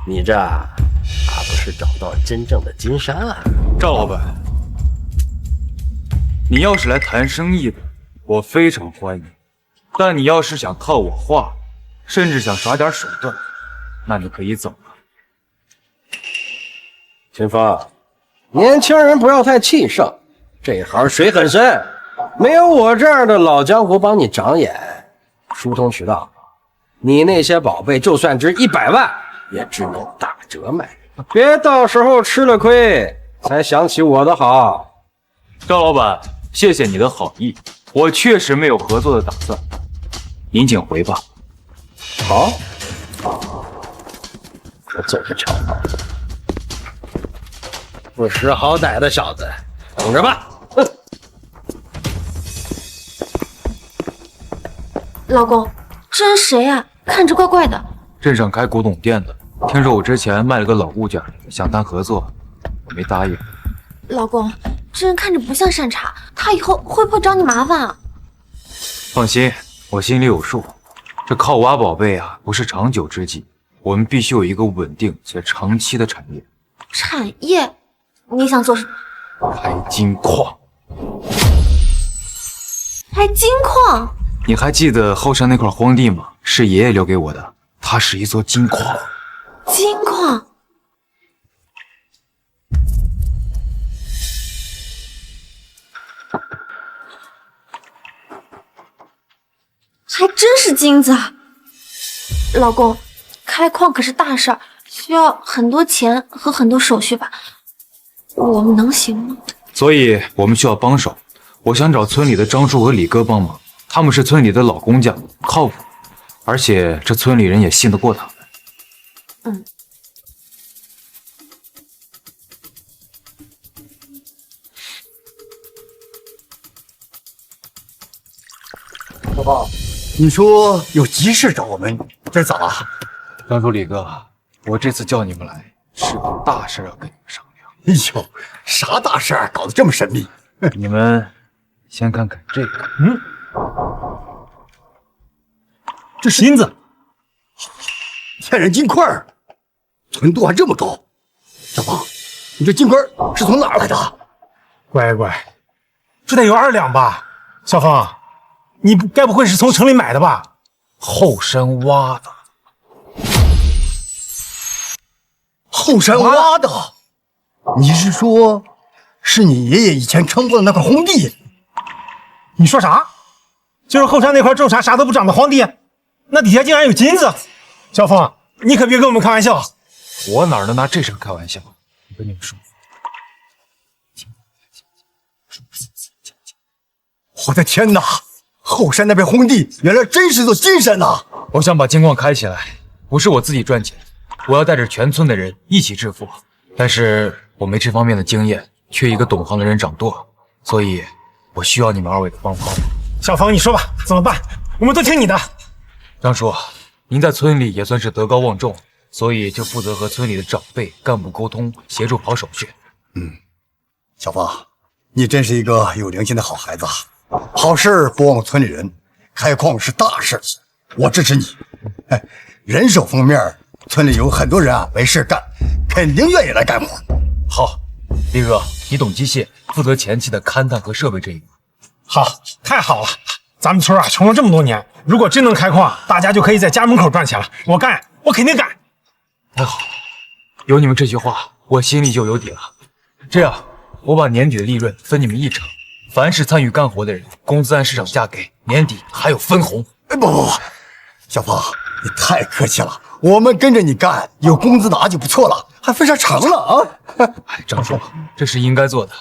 你这怕不是找到真正的金山啊！赵老板，你要是来谈生意的，我非常欢迎。但你要是想套我话，甚至想耍点手段，那你可以走了。秦风，年轻人不要太气盛，这行水很深，没有我这样的老江湖帮你长眼，疏通渠道，你那些宝贝就算值100万。也只能打折卖，别到时候吃了亏才想起我的好。赵老板，谢谢你的好意，我确实没有合作的打算，您请回吧。好，我走着瞧。不识好歹的小子，等着吧。哼。老公，这是谁呀？看着怪怪的。镇上开古董店的，听说我之前卖了个老物件，想谈合作，我没答应。老公，这人看着不像善茬，他以后会不会找你麻烦啊？放心，我心里有数。这靠挖宝贝啊，不是长久之计，我们必须有一个稳定且长期的产业。产业？你想做什么？开金矿。还金矿？你还记得后山那块荒地吗？是爷爷留给我的，它是一座金矿。金矿？还真是金子啊！老公，开矿可是大事儿，需要很多钱和很多手续吧？我们能行吗？所以我们需要帮手。我想找村里的张叔和李哥帮忙，他们是村里的老工匠，靠谱，而且这村里人也信得过他们。嗯。老爸，你说有急事找我们，这咋了？张叔、李哥，我这次叫你们来是有大事要跟你们商量。哎呦，啥大事儿搞得这么神秘？你们先看看这个，这是金子，天然金块，纯度还这么高。小芳，你这金块是从哪儿来的？乖乖，这得有2两吧？小芳，你该不会是从城里买的吧？后山挖的。后山挖的？你是说，是你爷爷以前撑过的那块荒地？你说啥？就是后山那块种啥都不长的荒地，那底下竟然有金子！小峰，你可别跟我们开玩笑。我哪能拿这事开玩笑？我跟你们说，我的天哪！后山那片荒地原来真是座金山呐！我想把金矿开起来，不是我自己赚钱，我要带着全村的人一起致富。但是我没这方面的经验，缺一个懂行的人掌舵，所以我需要你们2位的帮忙。小芳，你说吧，怎么办？我们都听你的。张叔，您在村里也算是德高望重，所以就负责和村里的长辈、干部沟通，协助跑手续。小芳，你真是一个有良心的好孩子，好事不忘村里人，开矿是大事，我支持你。人手方面，村里有很多人没事干，肯定愿意来干活。好，李哥，你懂机械，负责前期的勘探和设备这一块。好，太好了！咱们村穷了这么多年，如果真能开矿，大家就可以在家门口赚钱了。我干，我肯定干。太好了，有你们这句话，我心里就有底了。这样，我把年底的利润分你们1成，凡是参与干活的人，工资按市场价给，年底还有分红。不，小芳，你太客气了，我们跟着你干，有工资拿就不错了，还分啥成了啊？张叔，这是应该做的，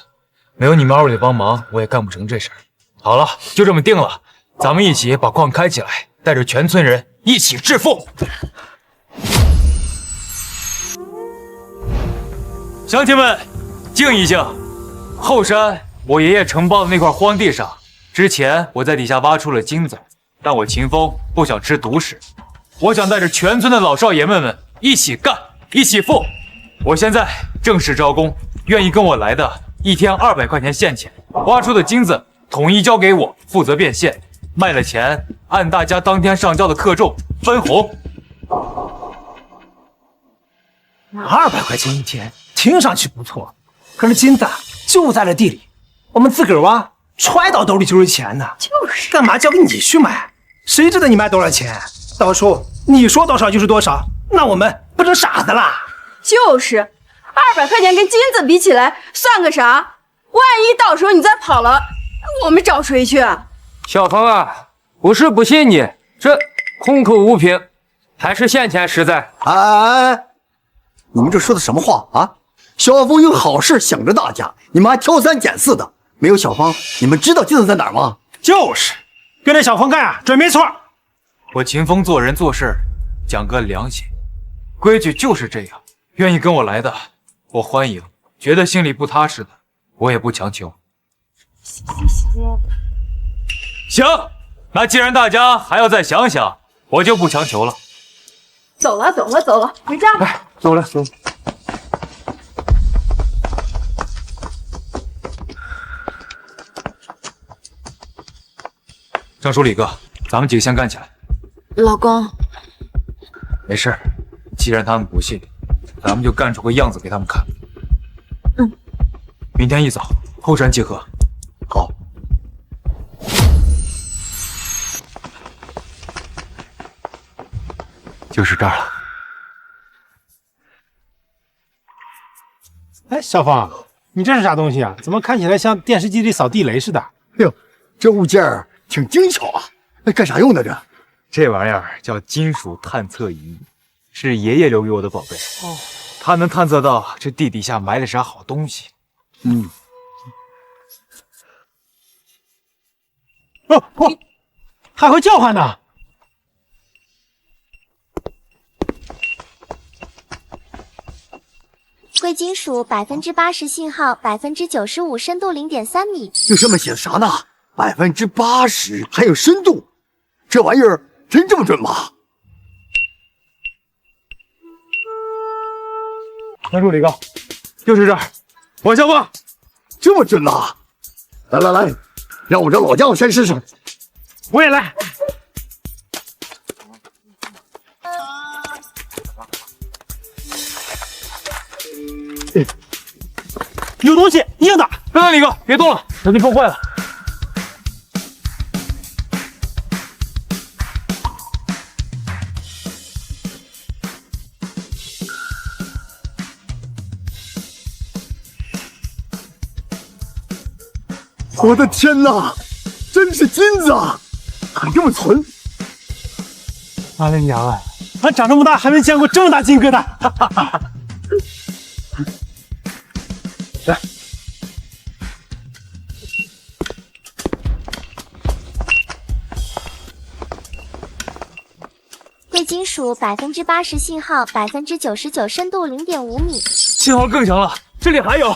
没有你们2位的帮忙，我也干不成这事儿。好了，就这么定了，咱们一起把矿开起来，带着全村人一起致富。乡亲们，静一静。后山我爷爷承包的那块荒地上，之前我在底下挖出了金子，但我秦风不想吃独食，我想带着全村的老少爷们一起干，一起富。我现在正式招工，愿意跟我来的，1天200块钱现钱，挖出的金子统一交给我，负责变现，卖了钱按大家当天上交的克重分红。200块钱1天，听上去不错，可是金子就在这地里，我们自个儿挖，揣到兜里就是钱呢。就是，干嘛交给你去买？谁知道你卖多少钱？到时候你说多少就是多少，那我们不成傻子啦？就是，200块钱跟金子比起来算个啥？万一到时候你再跑了，我们找谁去啊？小芳啊，不是不信你，这空口无凭，还是现钱实在。哎，你们这说的什么话啊？小芳有好事想着大家，你们还挑3拣4的。没有小芳，你们知道金子在哪儿吗？就是，跟着小芳干啊，准没错。我秦风做人做事讲个良心，规矩就是这样。愿意跟我来的，我欢迎；觉得心里不踏实的，我也不强求。行，那既然大家还要再想想，我就不强求了。走了，走了，走了，回家吧。走了，走了。张叔、李哥，咱们几个先干起来。老公，没事，既然他们不信，咱们就干出个样子给他们看。明天一早后山集合。好。就是这儿了。哎，小芳，你这是啥东西啊？怎么看起来像电视机里扫地雷似的？哎呦，这物件儿挺精巧啊！那干啥用的这？这玩意儿叫金属探测仪，是爷爷留给我的宝贝。哦，它能探测到这地底下埋了啥好东西。嗯。哦，还会叫唤呢。贵金属80%信号95%，深度0.3米。这上面写的啥呢？80%还有深度，这玩意儿真这么准吗？关注李高，就是这儿，往下望，这么准呐！来来来，让我这老家伙先试试。我也来。有东西，硬的！等等，李哥，别动了，小心碰坏了。我的天哪，真是金子啊！还这么纯！俺的娘啊！俺长这么大还没见过这么大金疙瘩！来。贵金属80%信号99%，深度0.5米。信号更强了，这里还有。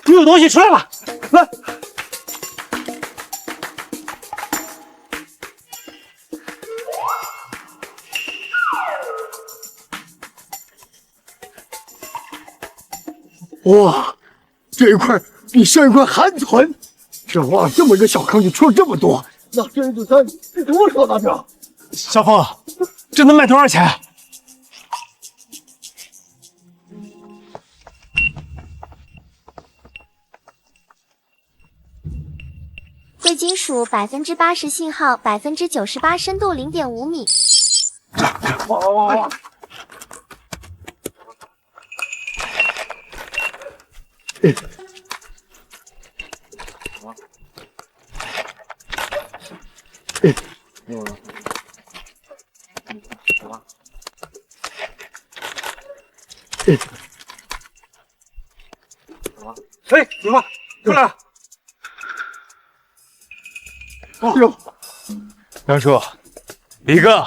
你有东西出来吧，来。哇，这一块比上一块还沉。这哇，这么一个小坑就出了这么多，那这一座山得多少大这？小峰，这能卖多少钱？贵金属80%信号98%，深度0.5米。哎，怎么出来了？哎呦，杨叔，李哥，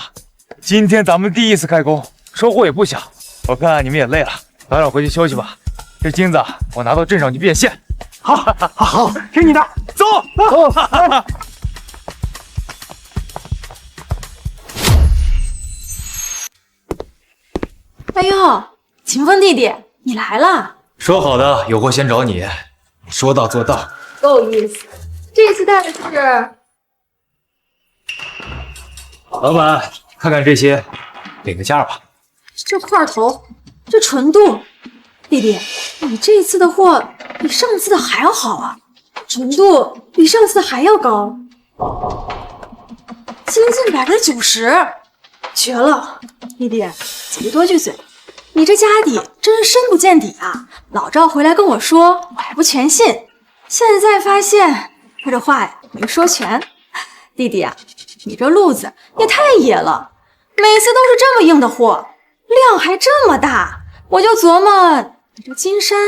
今天咱们第一次开工，收获也不小。我看你们也累了，早点回去休息吧。这金子我拿到镇上去变现。好，好，听你的，走。哎呦，秦风弟弟，你来了。说好的有货先找你，说到做到。够意思。这次带的是。老板，看看这些，领个价吧。这块头，这纯度，弟弟，你这次的货比上次的还要好啊，纯度比上次的还要高，接近90%，绝了！弟弟，姐姐多句嘴，你这家底真是深不见底啊！老赵回来跟我说，我还不全信，现在发现他这话呀没说全。弟弟啊，你这路子也太野了，每次都是这么硬的货，量还这么大，我就琢磨你这金山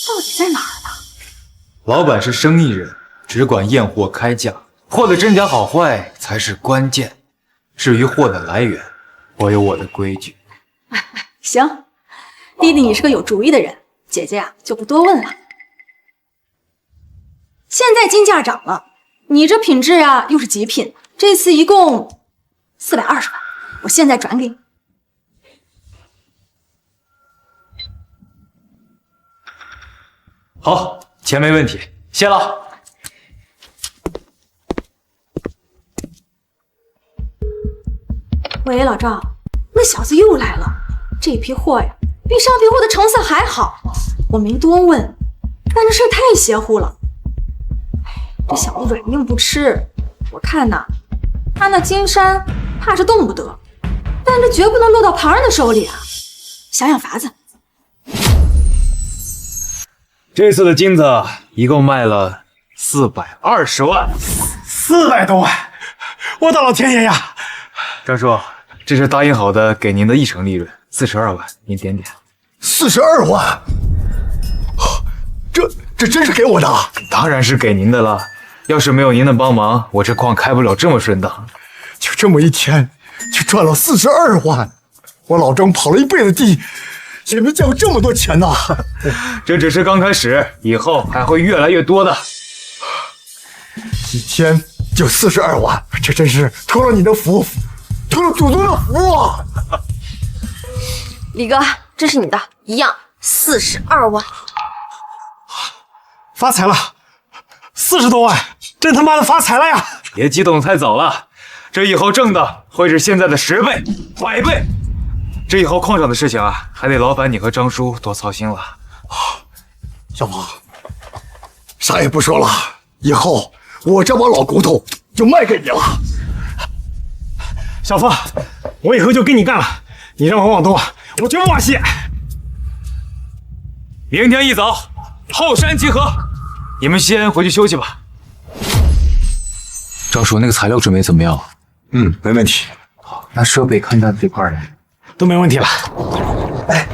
到底在哪儿呢？老板是生意人，只管验货开价，货的真假好坏才是关键。至于货的来源，我有我的规矩。行，弟弟你是个有主意的人，姐姐呀就不多问了。现在金价涨了，你这品质呀又是极品，这次一共420万，我现在转给你。好，钱没问题，谢了。喂，老赵，那小子又来了，这批货呀比上皮货的成色还好。我没多问，但这事太邪乎了。这小子软硬不吃，我看呐，他那金山怕是动不得，但这绝不能落到旁人的手里啊！想想法子。这次的金子一共卖了420万，400多万！我的老天爷呀！张叔，这是答应好的给您的1成利润，42万，您点点。42万？这真是给我的？当然是给您的了。要是没有您的帮忙，我这矿开不了这么顺当。就这么一天，就赚了42万。我老张跑了一辈子地，也没见过这么多钱呐！这只是刚开始，以后还会越来越多的。一天就42万，这真是托了你的福，托了祖宗的福啊！李哥，这是你的，一样42万。发财了，40多万，真他妈的发财了呀！别激动太早了，这以后挣的会是现在的10倍、100倍。这以后矿场的事情啊，还得劳烦你和张叔多操心了。小鹏，啥也不说了，以后我这把老骨头就卖给你了。小峰，我以后就跟你干了，你让我往东，我绝不往西。明天一早，后山集合。你们先回去休息吧。张叔，那个材料准备怎么样？没问题。好，那设备看单这块呢？都没问题了。哎，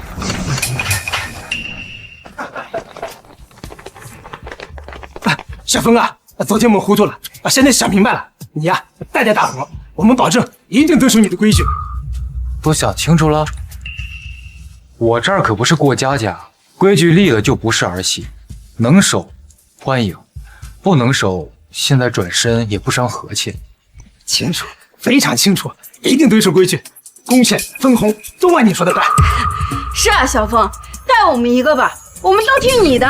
小峰啊，昨天我们糊涂了，现在想明白了，你呀带大伙，我们保证一定遵守你的规矩。都想清楚了？我这儿可不是过家家，规矩立了就不是儿戏，能守欢迎，不能守现在转身也不伤和气。清楚，非常清楚，一定遵守规矩。工钱分红都按你说的办。是啊，小峰，带我们一个吧，我们都听你的。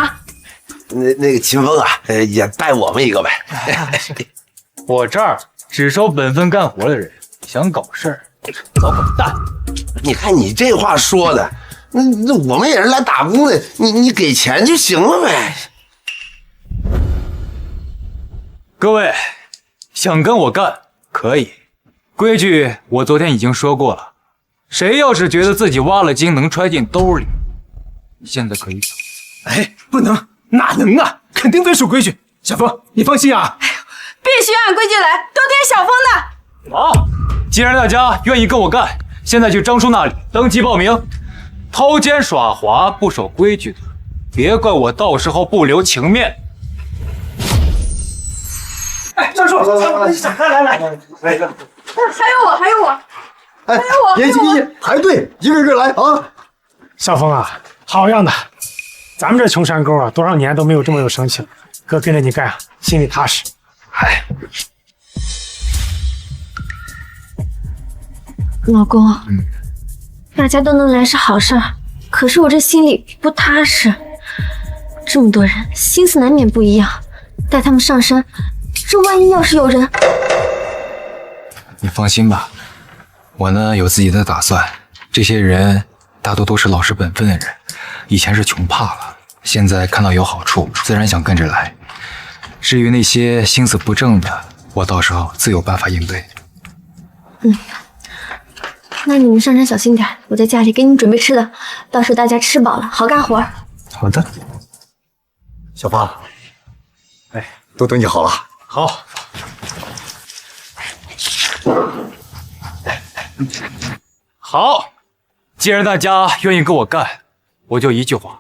那个秦风啊，也带我们一个呗。我这儿只收本分干活的人，想搞事儿，早滚蛋！你看你这话说的，那我们也是来打工的，你给钱就行了呗。各位想跟我干可以。规矩我昨天已经说过了，谁要是觉得自己挖了金能揣进兜里，现在可以走。哎，不能，哪能啊？肯定遵守规矩。小峰，你放心啊。必须按规矩来，都听小峰的。好，既然大家愿意跟我干，现在去张叔那里登记报名。偷奸耍滑、不守规矩的，别怪我到时候不留情面。哎，张叔，来，还有我，哎，别急，排队，一个个来啊！小峰啊，好样的！咱们这穷山沟啊，多少年都没有这么有生气了。哥跟着你干啊，心里踏实。哎，老公，大家都能来是好事儿，可是我这心里不踏实。这么多人，心思难免不一样，带他们上山，这万一要是有人……你放心吧，我呢有自己的打算。这些人大多都是老实本分的人，以前是穷怕了，现在看到有好处，自然想跟着来。至于那些心思不正的，我到时候自有办法应对。那你们上山小心点，我在家里给你们准备吃的，到时候大家吃饱了好干活。好的，小峰，哎，都等你好了。好。好，既然大家愿意跟我干，我就一句话：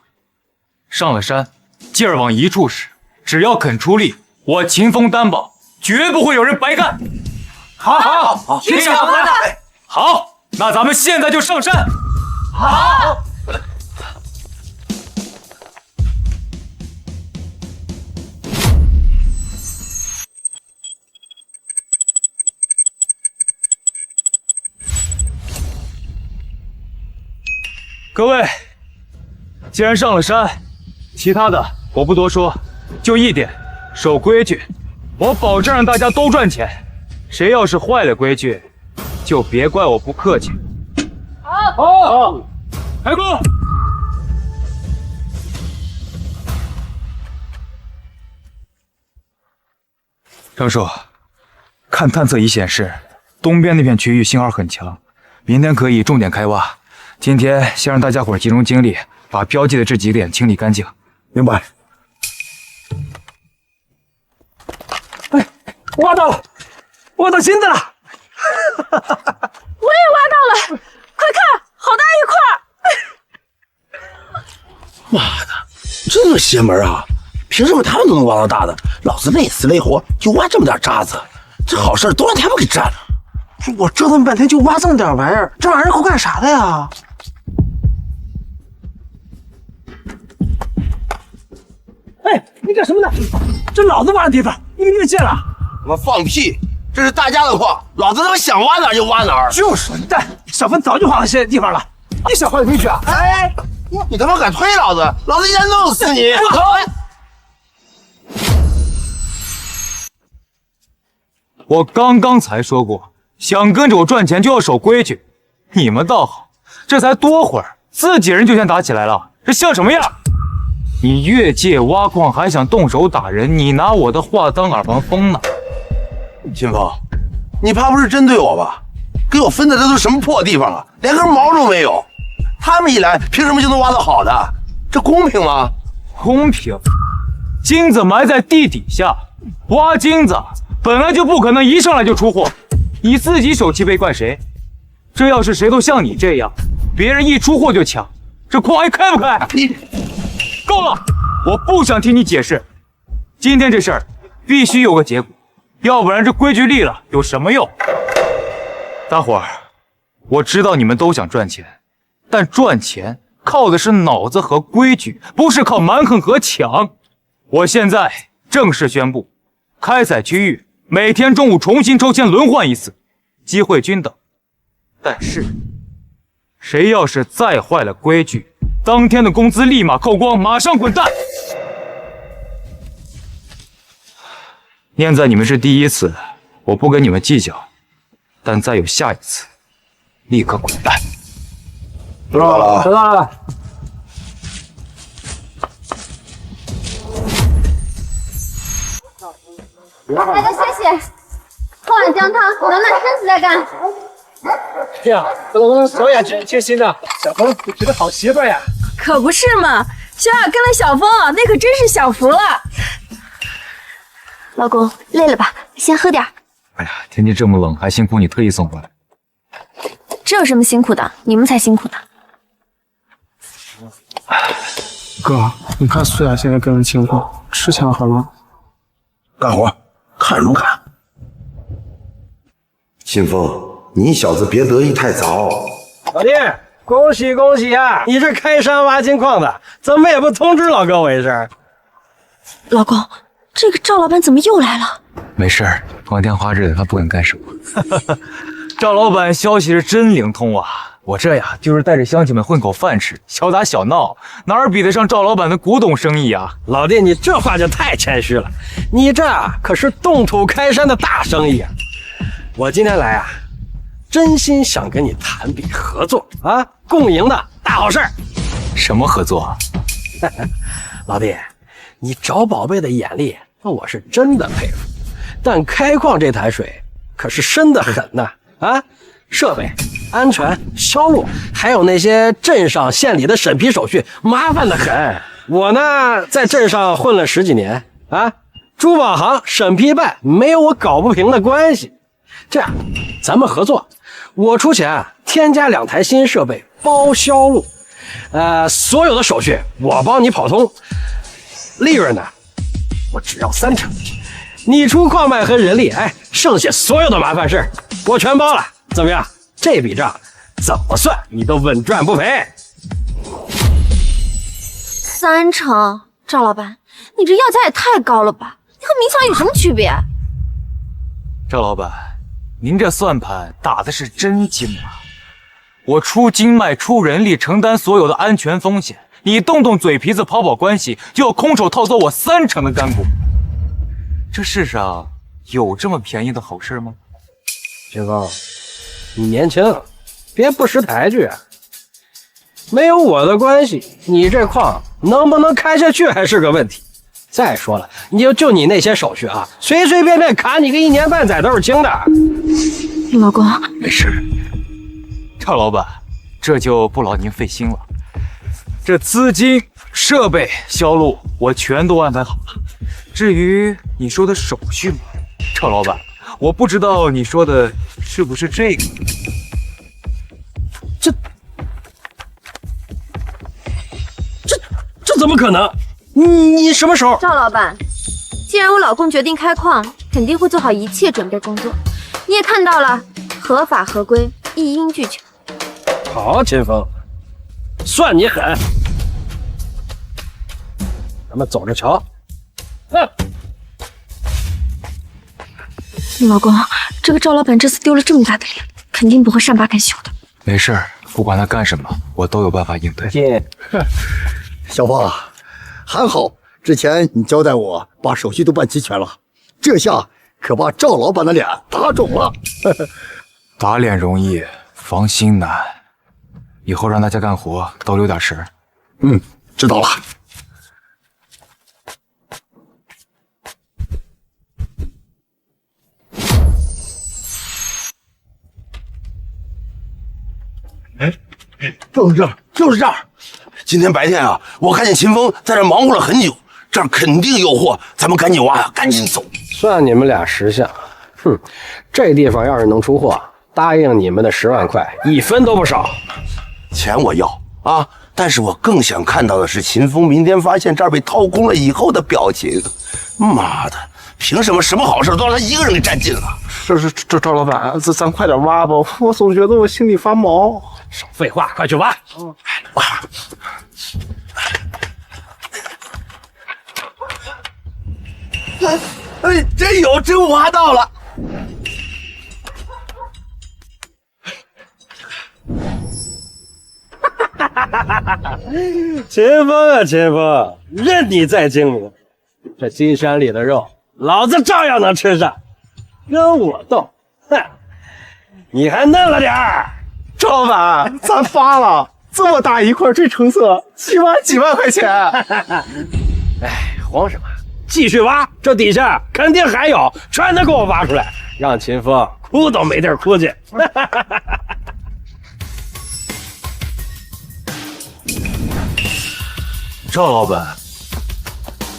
上了山，劲儿往一处使，只要肯出力，我秦风担保，绝不会有人白干。好，听小峰的。好，那咱们现在就上山。好。各位，既然上了山，其他的我不多说，就一点，守规矩。我保证让大家都赚钱。谁要是坏了规矩，就别怪我不客气。好，开工。张叔，看探测仪显示，东边那片区域信号很强，明天可以重点开挖。今天先让大家伙集中精力，把标记的这几点清理干净。明白。哎，挖到了，挖到金子了！我也挖到了，快看，好大一块！妈的，这么邪门啊！凭什么他们都能挖到大的，老子累死累活就挖这么点渣子？这好事都让他们给占了。我折腾半天就挖这么点玩意儿，这玩意儿够干啥的呀？哎，你干什么呢？这老子挖的地方，你给越界了！他妈放屁！这是大家的矿，老子他妈想挖哪儿就挖哪儿。就是你蛋，小芬早就挖到现在地方了，你想换回去啊？哎，你他妈敢推老子，老子一拳弄死你！不可！我刚刚才说过，想跟着我赚钱就要守规矩。你们倒好，这才多会儿，自己人就先打起来了，这像什么样？你越界挖矿还想动手打人，你拿我的话当耳旁风呢？秦风，你怕不是针对我吧？给我分的这都是什么破地方啊，连根毛都没有。他们一来，凭什么就能挖到好的？这公平吗？公平？金子埋在地底下，挖金子本来就不可能一上来就出货，你自己手气背怪谁？这要是谁都像你这样，别人一出货就抢，这矿还开不开？你够了，我不想听你解释。今天这事儿必须有个结果，要不然这规矩立了有什么用？大伙儿，我知道你们都想赚钱，但赚钱靠的是脑子和规矩，不是靠蛮横和抢。我现在正式宣布，开采区域每天中午重新抽签轮换一次，机会均等。但是，谁要是再坏了规矩，当天的工资立马扣光，马上滚蛋！念在你们是第一次，我不跟你们计较，但再有下一次，立刻滚蛋！知道了，知道了。大家谢谢，喝碗姜汤，暖暖身子再干。哎呀，小雅真贴心的，小峰你觉得好媳妇呀？可不是嘛，小雅跟了小峰，那可真是享福了。老公，累了吧？先喝点。哎呀，天气这么冷，还辛苦你特意送过来。这有什么辛苦的？你们才辛苦呢。哥，你看苏雅现在跟的情况，吃强好吗？干活，看什么看？秦风，你小子别得意太早。老弟，恭喜恭喜啊！你这开山挖金矿的，怎么也不通知老哥我一声？老公，这个赵老板怎么又来了？没事儿，光天化日的，他不敢干什么。赵老板消息是真灵通啊！我这呀，就是带着乡亲们混口饭吃，小打小闹，哪儿比得上赵老板的古董生意啊？老弟，你这话就太谦虚了，你这可是动土开山的大生意啊！我今天来啊，真心想跟你谈笔合作啊，共赢的大好事儿。什么合作啊？老弟，你找宝贝的眼力，那我是真的佩服。但开矿这潭水可是深得很呐！啊，设备、安全、销路，还有那些镇上县里的审批手续，麻烦得很。我呢，在镇上混了10几年啊，珠宝行审批办没有我搞不平的关系。这样，咱们合作，我出钱添加2台新设备，包销路，所有的手续我帮你跑通，利润呢，我只要30%。你出矿脉和人力，哎，剩下所有的麻烦事我全包了，怎么样？这笔账怎么算你都稳赚不赔。30%，赵老板，你这要价也太高了吧？你和明强有什么区别？赵老板，您这算盘打的是真精啊！我出经脉、出人力，承担所有的安全风险，你动动嘴皮子、跑关系，就要空手套走我30%的干股。这世上有这么便宜的好事吗？秦风，你年轻，别不识抬举啊！没有我的关系，你这矿能不能开下去还是个问题。再说了，就你那些手续啊，随随便便砍你个1年半载都是轻的。老公，没事。赵老板，这就不劳您费心了。这资金、设备、销路我全都安排好了。至于你说的手续嘛，赵老板，我不知道你说的是不是这个。这怎么可能？你什么时候？赵老板，既然我老公决定开矿，肯定会做好一切准备工作。你也看到了，合法合规，一应俱全。好，秦风，算你狠。咱们走着瞧。老公，这个赵老板这次丢了这么大的脸，肯定不会善罢甘休的。没事，不管他干什么，我都有办法应对。小芳，还好之前你交代我把手续都办齐全了，这下可把赵老板的脸打肿了。打脸容易，防心难。以后让大家干活都留点神。知道了。就是这儿，就是这儿。今天白天啊，我看见秦风在这忙活了很久，这儿肯定有货，咱们赶紧挖呀，赶紧走。算你们俩识相。哼，这地方要是能出货，答应你们的10万块，1分都不少。钱我要啊，但是我更想看到的是秦风明天发现这儿被掏空了以后的表情。妈的，凭什么什么好事都让他一个人给占尽了？这赵老板，咱快点挖吧，我总觉得我心里发毛。少废话，快去挖！挖！真有，真挖到了！秦风啊，秦风，任你再精明，这金山里的肉，老子照样能吃上。跟我斗，哼，你还嫩了点儿。赵老板，咱发了这么大一块这成色，起码几万块钱。哎，慌什么？继续挖，这底下肯定还有，全都给我挖出来，让秦风哭都没地儿哭去。赵老板，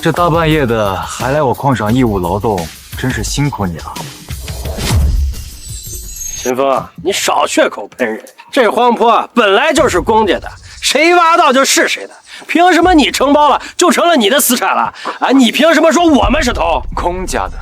这大半夜的还来我矿上义务劳动，真是辛苦你了。秦风，你少血口喷人！这荒坡本来就是公家的，谁挖到就是谁的。凭什么你承包了就成了你的私产了？啊，你凭什么说我们是偷？公家的，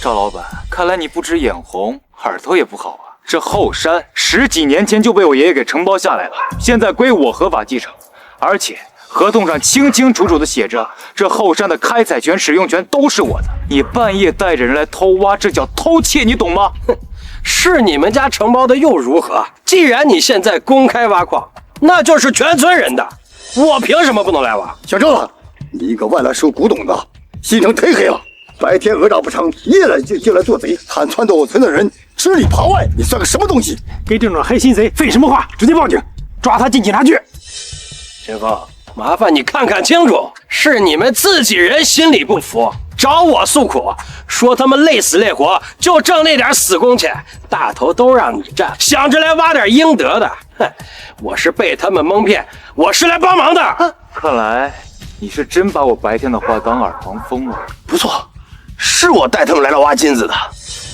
赵老板，看来你不止眼红，耳朵也不好啊。这后山10几年前就被我爷爷给承包下来了，现在归我合法继承，而且合同上清清楚楚的写着，这后山的开采权、使用权都是我的。你半夜带着人来偷挖，这叫偷窃，你懂吗？哼，是你们家承包的又如何？既然你现在公开挖矿，那就是全村人的，我凭什么不能来挖？小郑，你一个外来收古董的，心肠忒黑了。白天讹诈不成，夜来就来做贼，还撺掇我村的人吃里扒外，你算个什么东西？给这种黑心贼废什么话？直接报警，抓他进警察局。秦风，麻烦你看看清楚，是你们自己人心里不服，找我诉苦，说他们累死累活就挣那点死工钱，大头都让你占，想着来挖点应得的。哼，我是被他们蒙骗，我是来帮忙的。看来你是真把我白天的话当耳旁风了。不错，是我带他们来了挖金子的，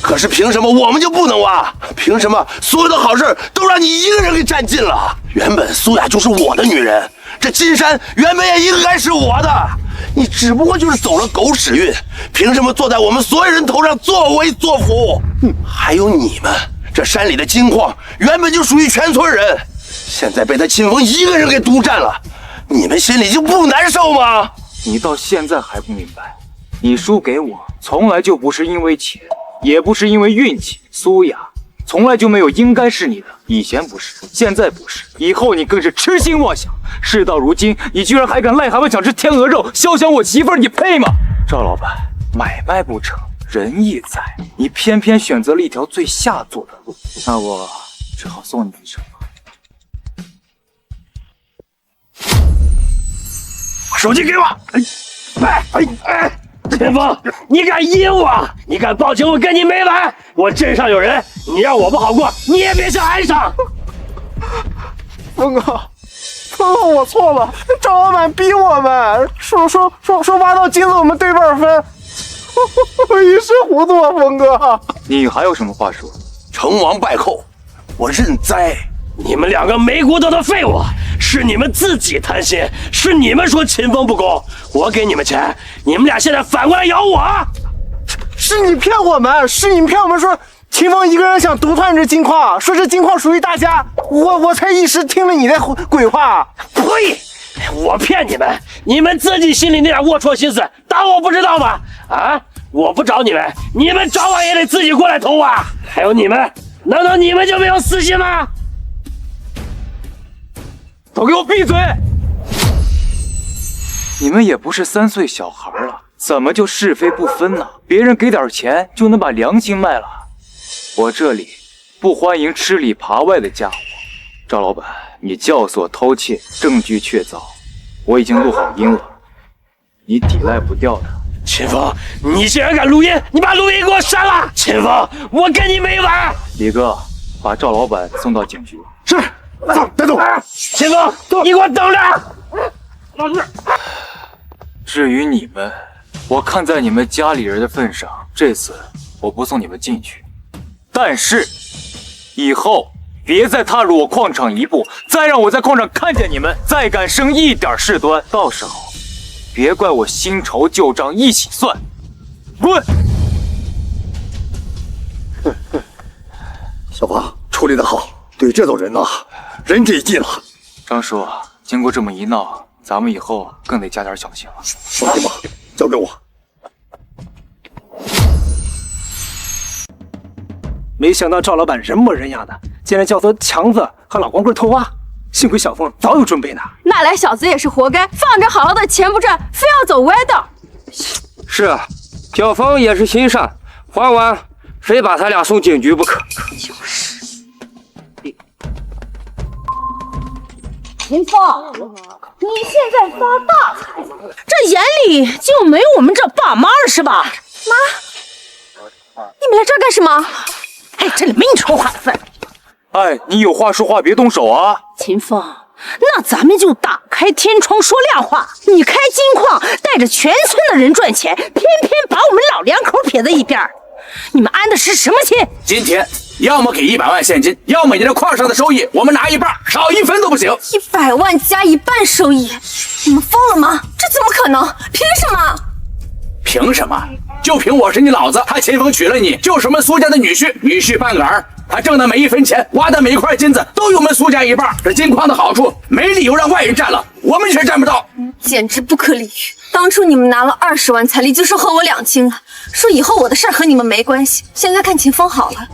可是凭什么我们就不能挖？凭什么所有的好事都让你一个人给占尽了？原本苏雅就是我的女人，这金山原本也应该是我的，你只不过就是走了狗屎运，凭什么坐在我们所有人头上作威作福？还有你们，这山里的金矿原本就属于全村人，现在被他秦风一个人给独占了，你们心里就不难受吗？你到现在还不明白，你输给我从来就不是因为钱，也不是因为运气。苏雅从来就没有应该是你的，以前不是，现在不是，以后你更是痴心妄想。事到如今，你居然还敢癞蛤蟆想吃天鹅肉，肖想我媳妇儿，你配吗？赵老板，买卖不成仁义在，你偏偏选择了一条最下作的路，那我只好送你一程了。把手机给我！秦风，你敢阴我？你敢报警，我跟你没完！我镇上有人，你让我不好过，你也别想安上。峰哥，我错了，赵老板逼我们，说挖到金子我们对半分，我一时糊涂啊，峰哥。你还有什么话说？成王败寇，我认栽。你们两个没骨头的废物，是你们自己贪心，是你们说秦风不公，我给你们钱，你们俩现在反过来咬我。是你骗我们，是你骗我们说秦风一个人想独吞这金矿，说这金矿属于大家，我才一时听了你的鬼话。呸！我骗你们，你们自己心里那点龌龊心思，当我不知道吗？啊！我不找你们，你们早晚也得自己过来投啊！还有你们，难道你们就没有私心吗？都给我闭嘴！你们也不是3岁小孩了，怎么就是非不分呢？别人给点钱就能把良心卖了？我这里不欢迎吃里扒外的家伙。赵老板，你教唆偷窃，证据确凿，我已经录好音了，你抵赖不掉的。秦风，你竟然敢录音，你把录音给我删了！秦风，我跟你没完！李哥，把赵老板送到警局。是。走，带走！秦风，你给我等着！老师，至于你们，我看在你们家里人的份上，这次我不送你们进去。但是，以后别再踏入我矿场一步，再让我在矿场看见你们，再敢生一点事端，到时候别怪我新仇旧账一起算。滚！小芳处理得好，对这种人呐，仁至义尽了。张叔，经过这么一闹，咱们以后更得加点小心了。放心吧，交给我。没想到赵老板人模人样的，竟然教唆强子和老光棍偷挖。幸亏小凤早有准备呢。那来小子也是活该，放着好好的钱不赚，非要走歪道。是啊，小凤也是心善，还完非把他俩送警局不可。就是。秦风，你现在发大财了，这眼里就没我们这爸妈了是吧？妈，你们来这儿干什么？哎，这里没你说话的份。哎，你有话说话，别动手啊！秦风，那咱们就打开天窗说亮话。你开金矿，带着全村的人赚钱，偏偏把我们老两口撇在一边，你们安的是什么心？今天要么给100万现金，要么你这矿上的收益我们拿一半，少1分都不行。100万加1半收益，你们疯了吗？这怎么可能？凭什么？凭什么？就凭我是你老子，他秦风娶了你，就是我们苏家的女婿半个儿。他挣的每1分钱，挖的每一块金子，都有我们苏家一半。这金矿的好处，没理由让外人占了，我们却占不到，简直不可理喻。当初你们拿了20万彩礼，就是和我两清了，说以后我的事儿和你们没关系。现在看秦风好了，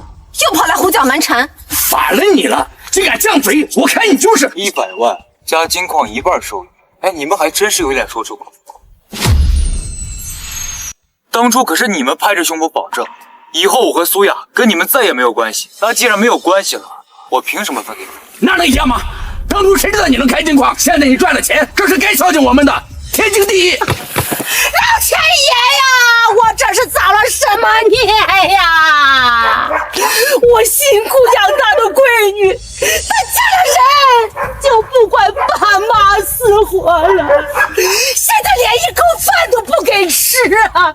又跑来胡搅蛮缠，反了你了！竟敢犟嘴，我看你就是100万加金矿1半收益。哎，你们还真是有脸说出口。当初可是你们拍着胸脯保证，以后我和苏雅跟你们再也没有关系。那既然没有关系了，我凭什么分给你？那能一样吗？当初谁知道你能开金矿？现在你赚了钱，这是该孝敬我们的，天经地义。老天爷呀，我这是遭了什么孽呀？我辛苦养大的闺女，她嫁了人就不管爸妈死活了，现在连一口饭都不给吃啊！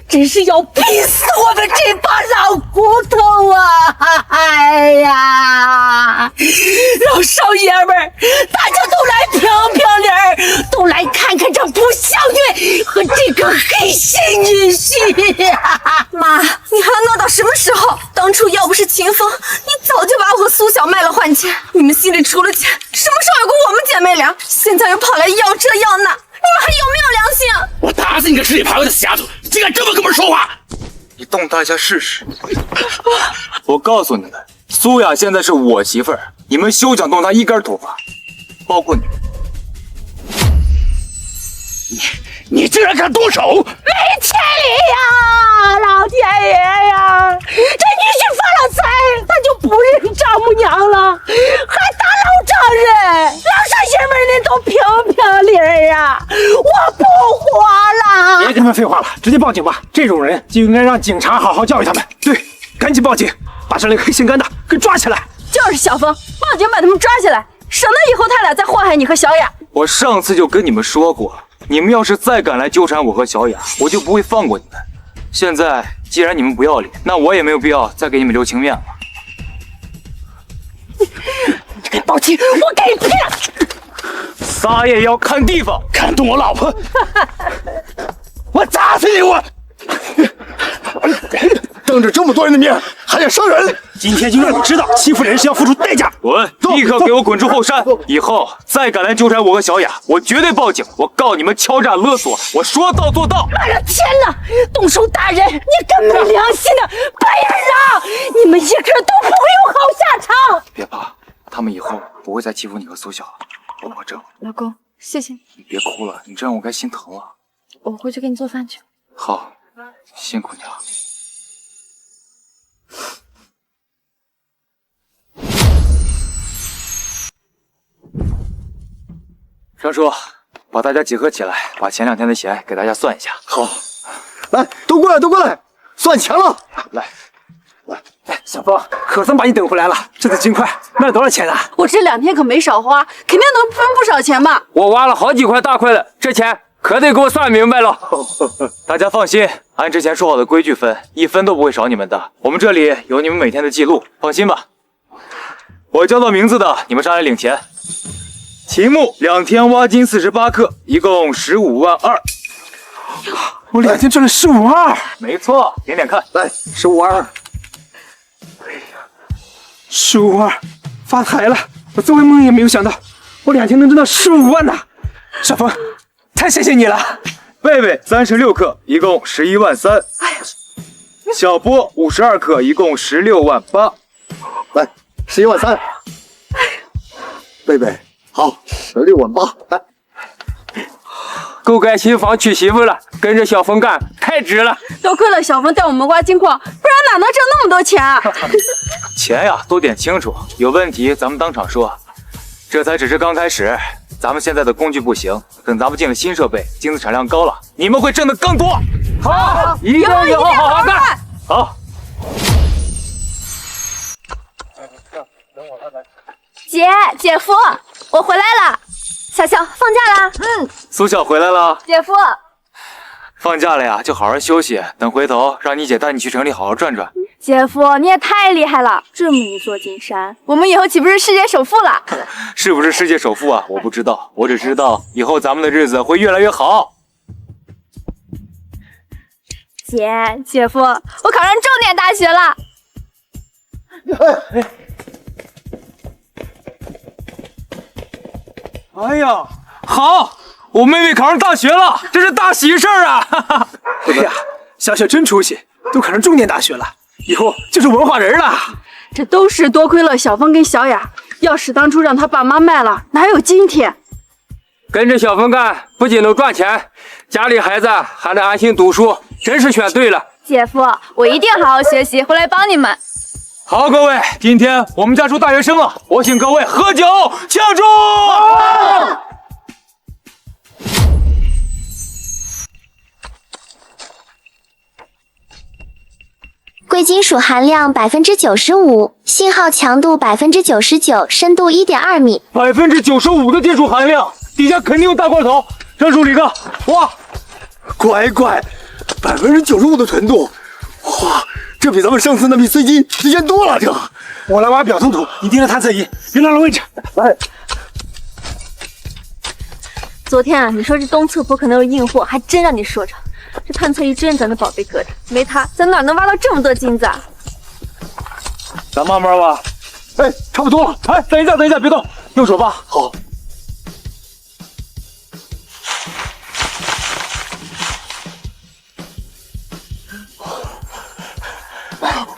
真是要逼死我们这帮老骨头啊！哎呀，老少爷们儿，大家都来评评理，都来看看这不孝女和这个黑心女婿呀！妈，你还要闹到什么时候？当初要不是秦风，你早就把我和苏小卖了换钱。你们心里除了钱，什么时候有过我们姐妹俩？现在又跑来要这要那，你们还有没有良心啊？我打死你个吃里扒外的死丫头，竟敢这么跟我们说话！你动他一下试试。我告诉你们，苏雅现在是我媳妇儿，你们休想动她一根头发，包括你。你竟然敢动手！没天理呀！老天爷呀！这女婿发了财，他就不认丈母娘了，还打老丈人，老少爷们您都评评理儿啊！我不活了！别跟他们废话了，直接报警吧！这种人就应该让警察好好教育他们。对，赶紧报警，把这两个黑心肝的给抓起来！就是小峰，报警把他们抓起来，省得以后他俩再祸害你和小雅。我上次就跟你们说过，你们要是再敢来纠缠我和小雅，我就不会放过你们。现在既然你们不要脸，那我也没有必要再给你们留情面了。你给报警，我给你骗！撒野也要看地方，敢动我老婆，我砸死你！我当着这么多人的面还想伤人，今天就让你知道欺负人是要付出代价。滚！立刻给我滚出后山！以后再敢来纠缠我和小雅，我绝对报警！我告你们敲诈勒索！我说到做到！妈的天哪！动手打人，你个没良心的白眼狼！你们一个都不会有好下场！别怕，他们以后不会再欺负你和苏小了，我保证。老公，谢谢你，你别哭了，你这样我该心疼了。我回去给你做饭去。好，辛苦你了。张叔，把大家集合起来，把前2天的钱给大家算一下。好，来，都过来，都过来，算钱了。来，小峰，可算把你等回来了。这次金块卖了多少钱啊？我这2天可没少花，肯定能分不少钱吧？我挖了好几块大块了，这钱可得给我算明白了。大家放心，按之前说好的规矩分，1分都不会少你们的。我们这里有你们每天的记录，放心吧。我叫到名字的，你们上来领钱。秦牧2天挖金48克，一共15万2。我2天赚了15万2。没错，点点看，来，15万2。哎呀，15万2，发财了！我做梦也没有想到，我2天能挣到15万呐！小峰，太谢谢你了。贝贝36克，一共11万3。哎呀，小波52克，一共16万8。来，11万3。贝贝，好，16万8。来，够盖新房娶媳妇了，跟着小峰干太值了。多亏了小峰带我们挖金矿，不然哪能挣那么多钱啊？钱呀，都点清楚，有问题咱们当场说。这才只是刚开始，咱们现在的工具不行，等咱们进了新设备，金子产量高了，你们会挣得更多。好，一定要好好干。好。姐夫，我回来了。小小放假啦？苏小回来了。姐夫，放假了呀，就好好休息，等回头让你姐带你去城里好好转转。姐夫，你也太厉害了，这么一座金山，我们以后岂不是世界首富了？是不是世界首富啊？我不知道，我只知道以后咱们的日子会越来越好。姐夫，我考上重点大学了。哎呀，好，我妹妹考上大学了，这是大喜事儿啊！哎呀，小小真出息，都考上重点大学了，以后就是文化人了。这都是多亏了小峰跟小雅，要是当初让他爸妈卖了，哪有今天？跟着小峰干，不仅能赚钱，家里孩子还能安心读书，真是选对了。姐夫，我一定好好学习，回来帮你们。好，各位，今天我们家出大学生了，我请各位喝酒庆祝。贵金属含量95%，信号强度99%，深度1.2米。95%的金属含量，底下肯定有大块头。张叔、李哥，哇，乖，95%的纯度，哇，这比咱们上次那笔碎金值钱多了。这，我来挖表层土，你盯着探测仪，别乱了位置。来。昨天啊，你说这东侧坡可能有硬货，还真让你说着。这探测仪真是咱的宝贝搁着，没它，咱哪能挖到这么多金子啊？咱慢慢挖。哎，差不多了。哎，等一下，别动，用手挖。好。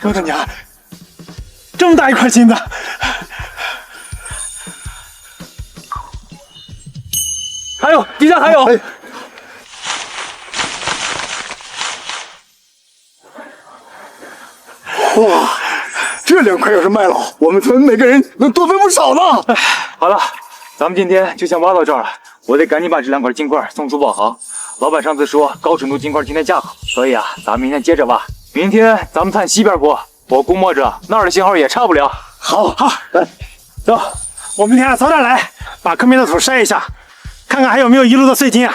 周大娘，这么大一块金子，还有底下还有。哎，哇，这这2块要是卖了，我们村每个人能多分不少呢。好了，咱们今天就先挖到这儿了。我得赶紧把这2块金块送珠宝行。老板上次说高纯度金块今天价好，所以啊，咱们明天接着挖。明天咱们探西边坡，我估摸着那儿的信号也差不了。好，走，我们明天早点来，把坑边的土筛一下，看看还有没有遗漏的碎金啊。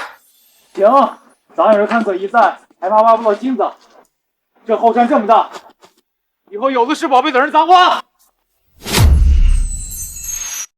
行，咱有人探测一散，害怕挖不到金子。这后山这么大，以后有的是宝贝等人咱挖。